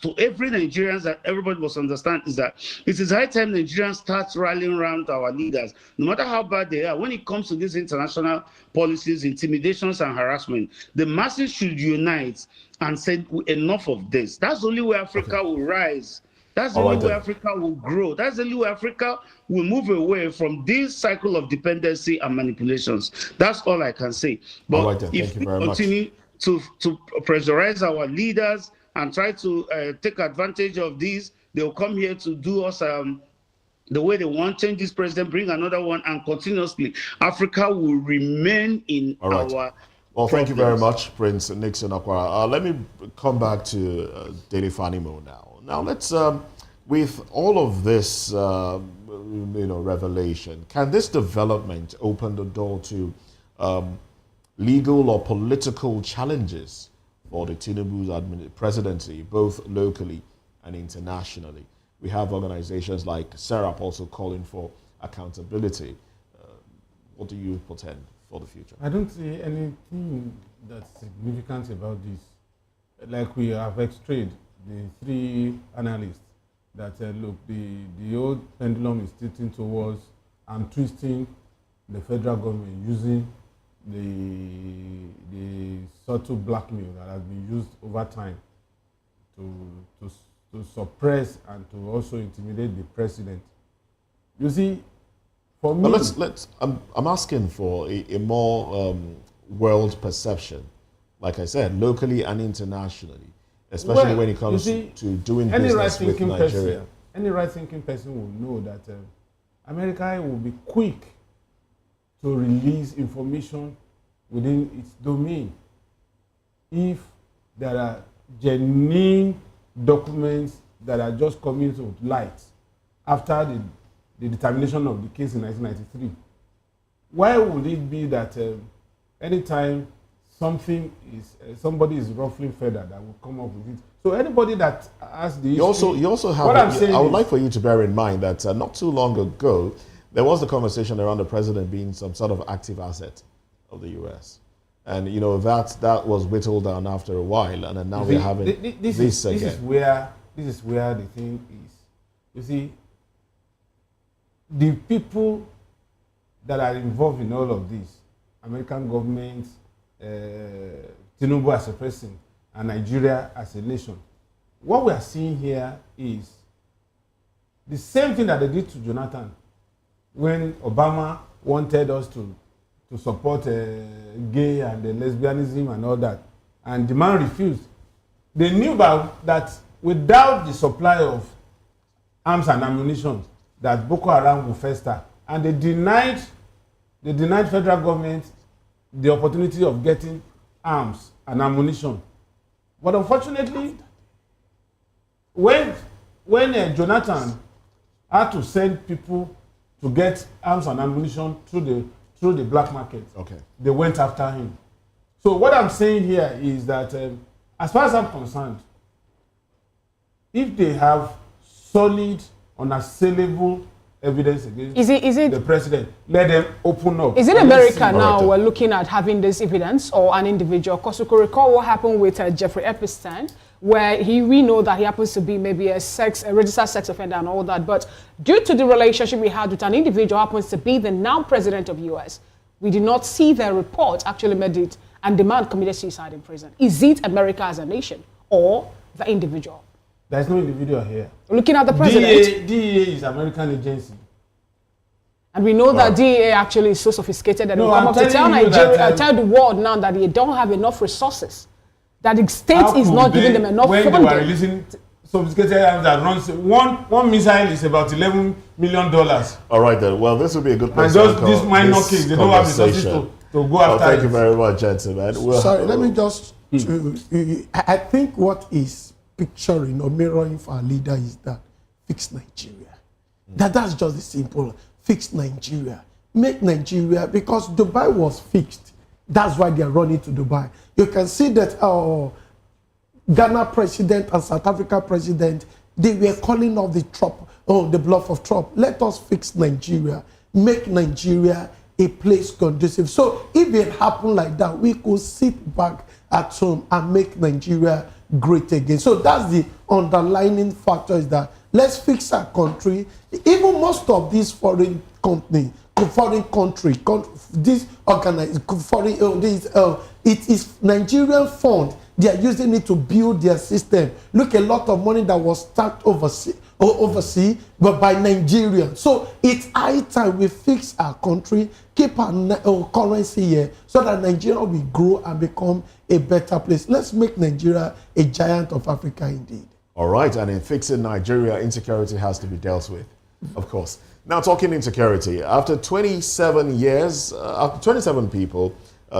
to every Nigerian that everybody must understand is that it is high time Nigerians start rallying around our leaders, no matter how bad they are. When it comes to these international policies, intimidations and harassment, the masses should unite and say enough of this. That's the only way Africa will rise. That's the only way Africa will grow. That's the only way Africa will move away from this cycle of dependency and manipulations. That's all I can say. But if we continue to pressurize our leaders and try to take advantage of these, they'll come here to do us the way they want, change this president, bring another one, and continuously, Africa will remain in our Well, thank you very much, Prince Nixon Akwara. Let me come back to Daily Fanimo now. Now, let's, with all of this, revelation, can this development open the door to legal or political challenges for the Tinubu's presidency, both locally and internationally? We have organizations like SERAP also calling for accountability. What do you portend for the future? I don't see anything that's significant about this. Like we have extracted the three analysts that look, the old pendulum is tilting towards and twisting the federal government using the subtle blackmail that has been used over time to suppress and to also intimidate the president. You see, for me, I'm asking for a more world perception, like I said, locally and internationally, especially when it comes to doing business with Nigeria. Any right-thinking person will know that America will be quick to release information within its domain if there are genuine documents that are just coming to light after the determination of the case in 1993. Why would it be that anytime somebody is ruffling feather that will come up with it? So anybody that has the issue, you also have. I would like for you to bear in mind that not too long ago there was the conversation around the president being some sort of active asset of the U.S. And that was whittled down after a while, and then now we're having this again. This is where the thing is. You see, the people that are involved in all of this, American government, Tinubu as a president, and Nigeria as a nation. What we are seeing here is the same thing that they did to Jonathan when Obama wanted us to support gay and lesbianism and all that, and the man refused. They knew about that without the supply of arms and ammunition that Boko Haram will fester, and they denied federal government the opportunity of getting arms and ammunition. But unfortunately, when Jonathan had to send people to get arms and ammunition through the black market, they went after him. So what I'm saying here is that, as far as I'm concerned, if they have solid, unassailable evidence against the president, let them open up. Is it America now we're looking at having this evidence, or an individual? Because you could recall what happened with Jeffrey Epstein, where we know that he happens to be maybe a registered sex offender and all that, but due to the relationship we had with an individual who happens to be the now president of US, we did not see their report actually made it, and the man committed suicide in prison. Is it America as a nation or the individual? There's no individual here. Looking at the president. DEA is American agency. And we know that DEA actually is so sophisticated that they come up to tell Nigeria, tell the world now that they don't have enough resources, that the state is not giving them enough funding. When they were releasing sophisticated arms that runs, one missile is about $11 million. All right then. Well, this would be a good place to call this minor case. They don't have resources to go after. Thank you very much, gentlemen. Sorry, let me just. I think what is picturing or mirroring for our leader is that fix Nigeria. That's just the simple. Fix Nigeria. Make Nigeria, because Dubai was fixed. That's why they are running to Dubai. You can see that Ghana president and South Africa president, they were calling off the bluff of Trump. Let us fix Nigeria. Make Nigeria a place conducive. So if it happened like that, we could sit back at home and make Nigeria great again. So that's the underlying factor, is that let's fix our country. Even most of these foreign companies, this organized foreign, it is Nigerian fund. They are using it to build their system. Look, a lot of money that was stacked overseas, but by Nigerians. So it's high time we fix our country, keep our currency here, so that Nigeria will grow and become a better place. Let's make Nigeria a giant of Africa indeed. All right, and in fixing Nigeria, insecurity has to be dealt with, of course. Now, talking insecurity, after 27 years, 27 people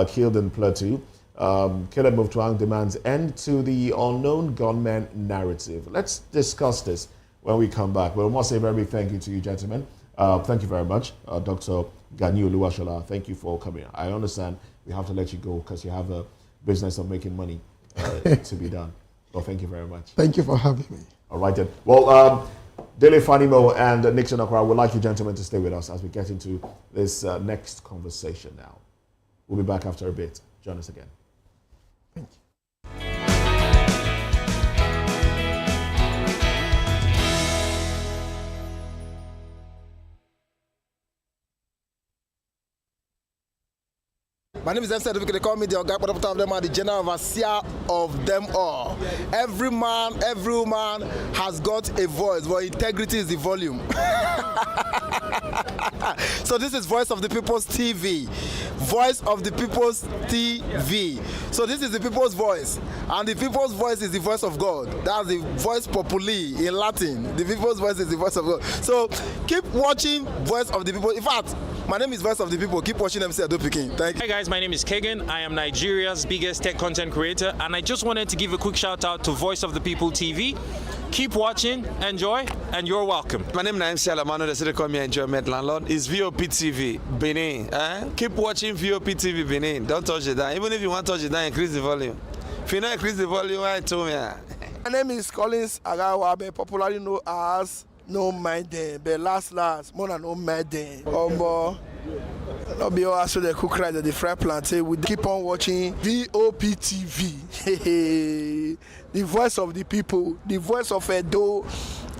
killed in Plateau, Caleb Muftuang demands end to the unknown gunman narrative. Let's discuss this when we come back. We must say a very big thank you to you, gentlemen. Thank you very much. Dr. Ganiu Oluwashola, thank you for coming. I understand we have to let you go because you have a business of making money to be done. Well, thank you very much. Thank you for having me. All right, then. Well, Dele Fanimo and Nixon Okra would like you gentlemen to stay with us as we get into this next conversation now. We'll be back after a bit. Join us again. Thank you. My name is Insecurity. They call me the Oga of them are the general overseer of them all. Every man, every woman has got a voice, but integrity is the volume. So this is Voice of the People's TV. Voice of the People's TV. So this is the people's voice. And the people's voice is the voice of God. That's the voice populi in Latin. The people's voice is the voice of God. So keep watching Voice of the People. In fact, my name is Voice of the People. Keep watching MC Ado Pikin. Thank you. Hi guys, my name is Kagan. I am Nigeria's biggest tech content creator, and I just wanted to give a quick shout out to Voice of the People TV. Keep watching, enjoy, and you're welcome. My name is Salamano, the city call me enjoyment landlord. It's VOP TV, Benin. Keep watching VOP TV, Benin. Don't touch it down. Even if you want to touch it down, increase the volume. If you don't increase the volume, I told me. My name is Collins Agawabe, popularly known as No Mind Them, but last, more than No Mind Them. Not be all so the cook right at the fry plantain. We keep on watching VOP TV. The voice of the people, the voice of Edo,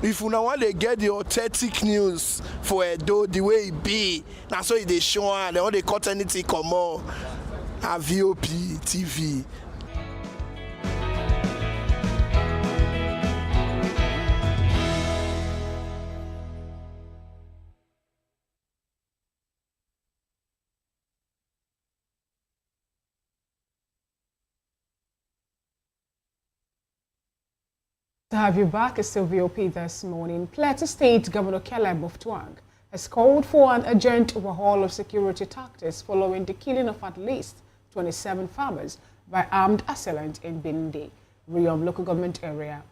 If una want to get the authentic news for Edo the way it be, na so they show and they want to cut anything come on. A VOP TV. To have you back, it's still VOP this morning. Plateau State Governor Caleb Mutfwang has called for an urgent overhaul of security tactics following the killing of at least 27 farmers by armed assailants in Bindi, Riom local government area.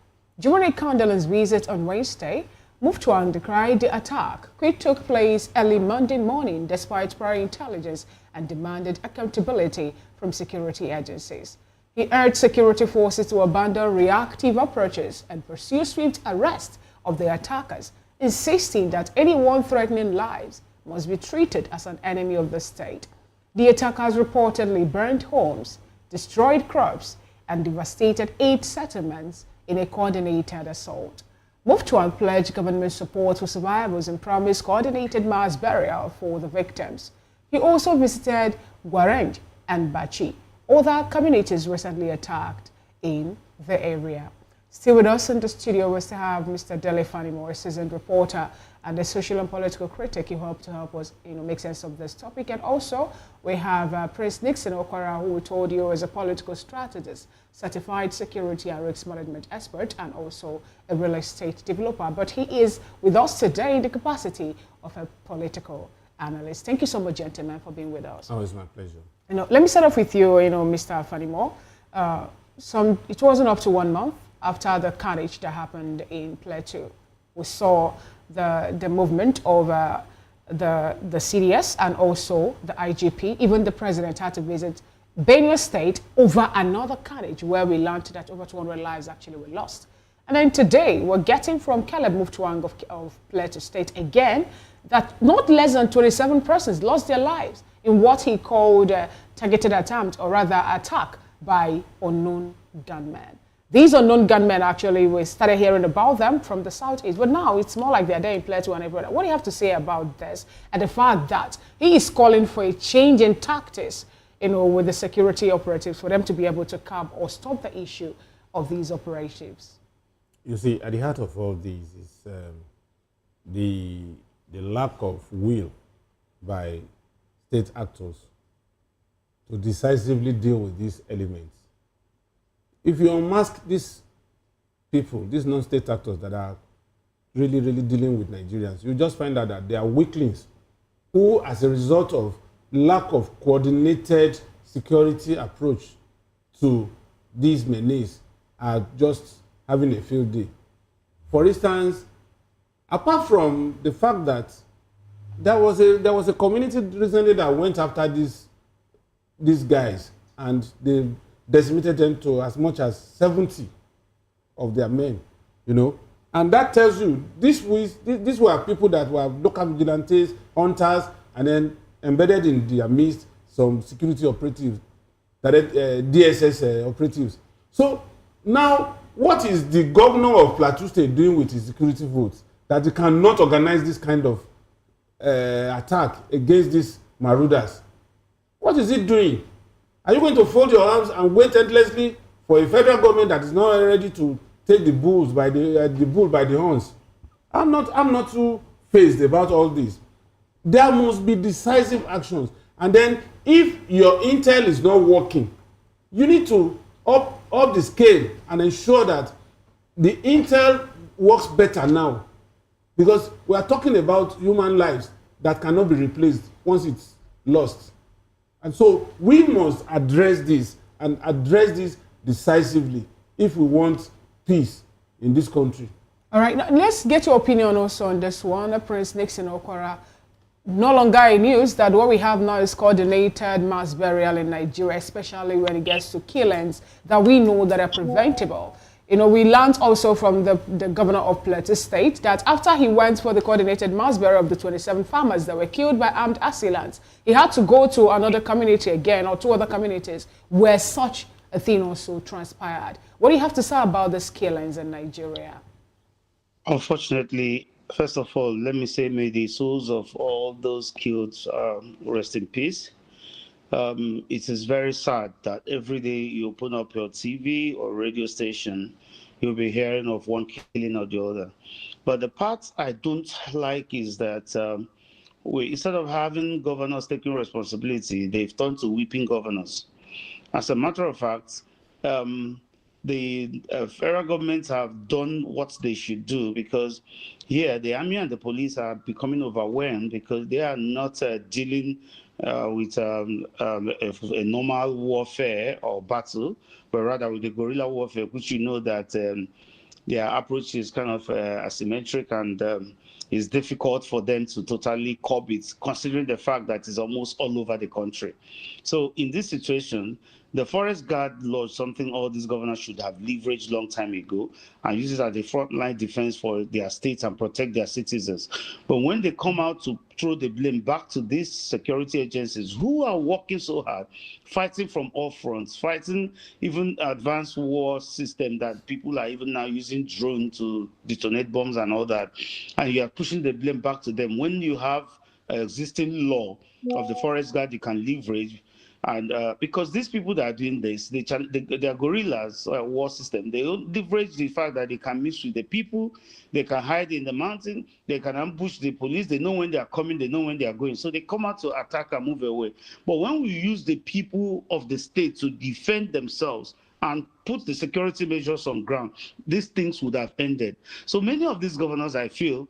During a condolence visit on Wednesday, Mutfwang decried the attack, which took place early Monday morning despite prior intelligence, and demanded accountability from security agencies. He urged security forces to abandon reactive approaches and pursue swift arrest of the attackers, insisting that anyone threatening lives must be treated as an enemy of the state. The attackers reportedly burned homes, destroyed crops, and devastated 8 settlements in a coordinated assault. Mutfwang pledged government support for survivors and promised coordinated mass burial for the victims. He also visited Gwarenj and Bachi, other communities recently attacked in the area. Still with us in the studio, we still have Mr. Dele Fanimo, a seasoned reporter and a social and political critic. He hoped to help us, make sense of this topic. And also, we have Prince Nixon Okwara, who we told you is a political strategist, certified security and risk management expert, and also a real estate developer. But he is with us today in the capacity of a political analyst. Thank you so much, gentlemen, for being with us. Oh, it's my pleasure. Let me start off with you, Mr. Fanimo. It wasn't up to 1 month after the carnage that happened in Plateau. We saw the movement of the CDS and also the IGP. Even the president had to visit Benue State over another carnage where we learned that over 200 lives actually were lost. And then today, we're getting from Caleb Mutfwang of Plateau State again that not less than 27 persons lost their lives in what he called targeted attempt, or rather attack by unknown gunmen. These unknown gunmen, actually, we started hearing about them from the southeast, but now it's more like they're there in Plateau and everywhere. What do you have to say about this and the fact that he is calling for a change in tactics, with the security operatives for them to be able to curb or stop the issue of these operatives? You see, at the heart of all this is the lack of will by state actors to decisively deal with these elements. If you unmask these people, these non-state actors that are really dealing with Nigerians, you just find out that they are weaklings who, as a result of lack of coordinated security approach to these menaces, are just having a field day. For instance, apart from the fact that there was a community recently that went after these guys and they decimated them to as much as 70 of their men, and that tells you these were people that were local vigilantes, hunters, and then embedded in their midst some security operatives, DSS operatives. So now, what is the governor of Plateau State doing with his security votes that he cannot organize this kind of attack against these marauders? What is he doing? Are you going to fold your arms and wait endlessly for a federal government that is not ready to take the bull by the horns? I'm not too phased about all this. There must be decisive actions. And then, if your intel is not working, you need to up the scale and ensure that the intel works better now. Because we are talking about human lives that cannot be replaced once it's lost. And so we must address this and address this decisively if we want peace in this country. All right, now let's get your opinion also on this one. Prince Nixon Okwara, no longer in news that what we have now is coordinated mass burial in Nigeria, especially when it gets to killings that we know that are preventable. We learned also from the governor of Plateau State that after he went for the coordinated mass burial of the 27 farmers that were killed by armed assailants, he had to go to another community again, or 2 other communities, where such a thing also transpired. What do you have to say about these killings in Nigeria? Unfortunately, first of all, let me say, may the souls of all those killed rest in peace. It is very sad that every day you open up your TV or radio station, you'll be hearing of one killing or the other. But the part I don't like is that instead of having governors taking responsibility, they've turned to whipping governors. As a matter of fact, the federal governments have done what they should do, because here the army and the police are becoming overwhelmed because they are not dealing with a normal warfare or battle, but rather with the guerrilla warfare, which you know that their approach is kind of asymmetric, and it's difficult for them to totally curb it, considering the fact that it's almost all over the country. So in this situation, the Forest Guard law is something all these governors should have leveraged long time ago and use it as a frontline defense for their states and protect their citizens. But when they come out to throw the blame back to these security agencies who are working so hard, fighting from all fronts, fighting even advanced war system that people are even now using drone to detonate bombs and all that, and you are pushing the blame back to them when you have existing law of the Forest Guard you can leverage. And because these people that are doing this, they are guerrillas war system. They don't leverage the fact that they can mix with the people, they can hide in the mountain, they can ambush the police. They know when they are coming, they know when they are going. So they come out to attack and move away. But when we use the people of the state to defend themselves and put the security measures on ground, these things would have ended. So many of these governors, I feel,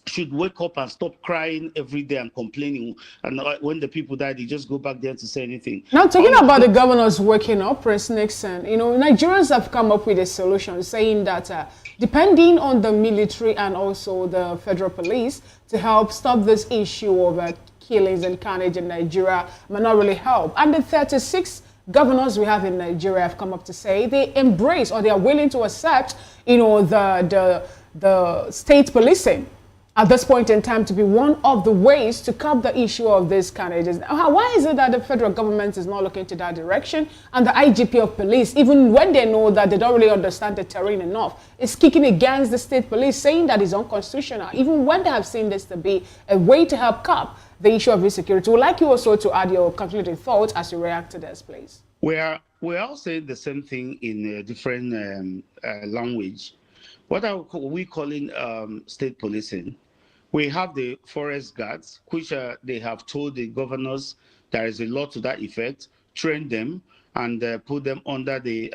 should wake up and stop crying every day and complaining. And when the people die, they just go back there to say anything. Now, talking about the governors waking up, Prince Nixon, you know, Nigerians have come up with a solution saying that depending on the military and also the federal police to help stop this issue of killings and carnage in Nigeria might not really help. And the 36 governors we have in Nigeria have come up to say they embrace or they are willing to accept, you know, the state policing at this point in time to be one of the ways to curb the issue of these carnages. Why is it that the federal government is not looking to that direction, and the IGP of police, even when they know that they don't really understand the terrain enough, is kicking against the state police, saying that it's unconstitutional, even when they have seen this to be a way to help curb the issue of insecurity? We'd like you also to add your concluding thoughts as you react to this, please. We're all saying the same thing in a different language. What are we calling state policing? We have the forest guards, which they have told the governors there is a law to that effect, train them, and put them under the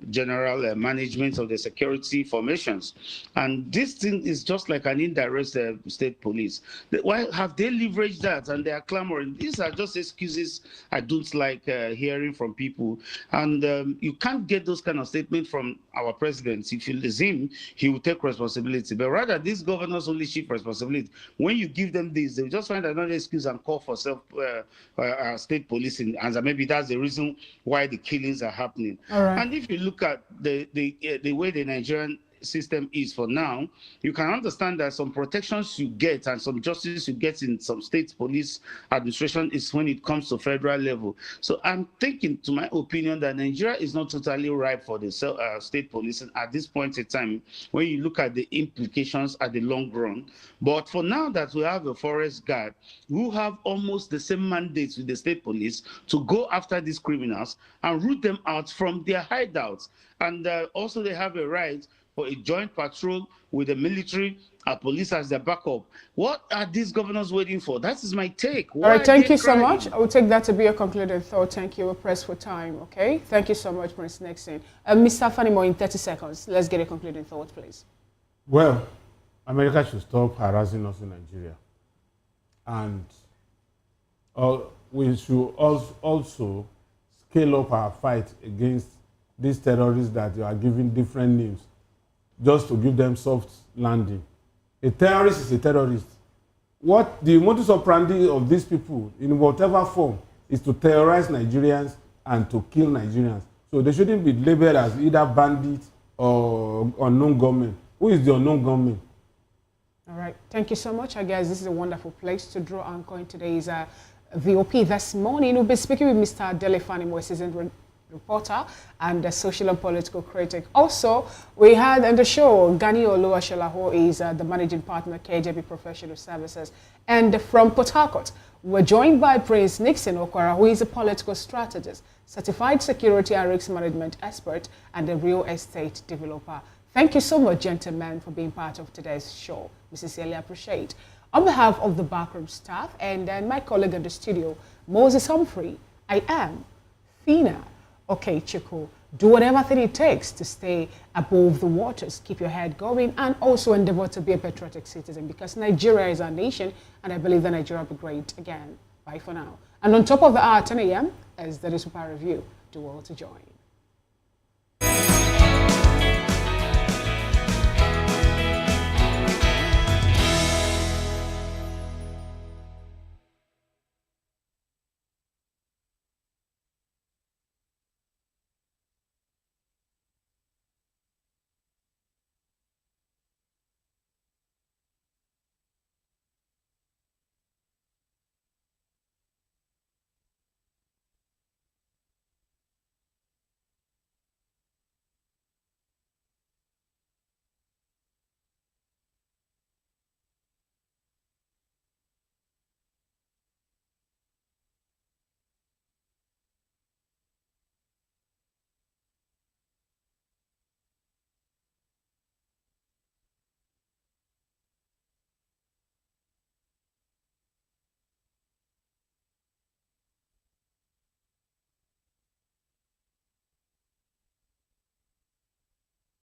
general management of the security formations. And this thing is just like an indirect state police. Why have they leveraged that and they are clamoring? These are just excuses I don't like hearing from people. And you can't get those kind of statements from our president. If you listen him, he will take responsibility. But rather, these governors only shift responsibility. When you give them this, they just find another excuse and call for state policing. And maybe that's the reason why the killings are happening. Right. And if you look at the way the Nigerian system is for now, you can understand that some protections you get and some justice you get in some state police administration is when it comes to federal level. So I'm thinking, to my opinion, that Nigeria is not totally ripe for the state policing at this point in time when you look at the implications at the long run. But for now that we have a forest guard who have almost the same mandates with the state police to go after these criminals and root them out from their hideouts. And also they have a right for a joint patrol with the military and police as their backup. What are these governors waiting for? That is my take. All right, thank you so much. I will take that to be a concluding thought. Thank you. We're pressed for time, okay? Thank you so much, Prince Nixon. Mr. Fanimo, in 30 seconds, let's get a concluding thought, please. Well, America should stop harassing us in Nigeria. And we should also scale up our fight against these terrorists that you are giving different names, just to give them soft landing. A terrorist is a terrorist. What the modus operandi of these people, in whatever form, is to terrorize Nigerians and to kill Nigerians. So they shouldn't be labeled as either bandits or unknown gunmen. Who is the unknown gunman? All right. Thank you so much. I guess this is a wonderful place to draw anchor in today's VOP this morning. We'll be speaking with Mr. Dele Fanimo, Assistant reporter and a social and political critic. Also, we had on the show Gani Oluwashola, who is the managing partner, KJB Professional Services. And from Port Harcourt, we're joined by Prince Nixon Okwara, who is a political strategist, certified security and risk management expert, and a real estate developer. Thank you so much, gentlemen, for being part of today's show. We sincerely appreciate. On behalf of the backroom staff and my colleague in the studio, Moses Humphrey, I am Fina Okechukwu. Do whatever thing it takes to stay above the waters, keep your head going, and also endeavor to be a patriotic citizen, because Nigeria is our nation, and I believe that Nigeria will be great again. Bye for now. And on top of the hour, 10 a.m., as the Super Review. Do well to join.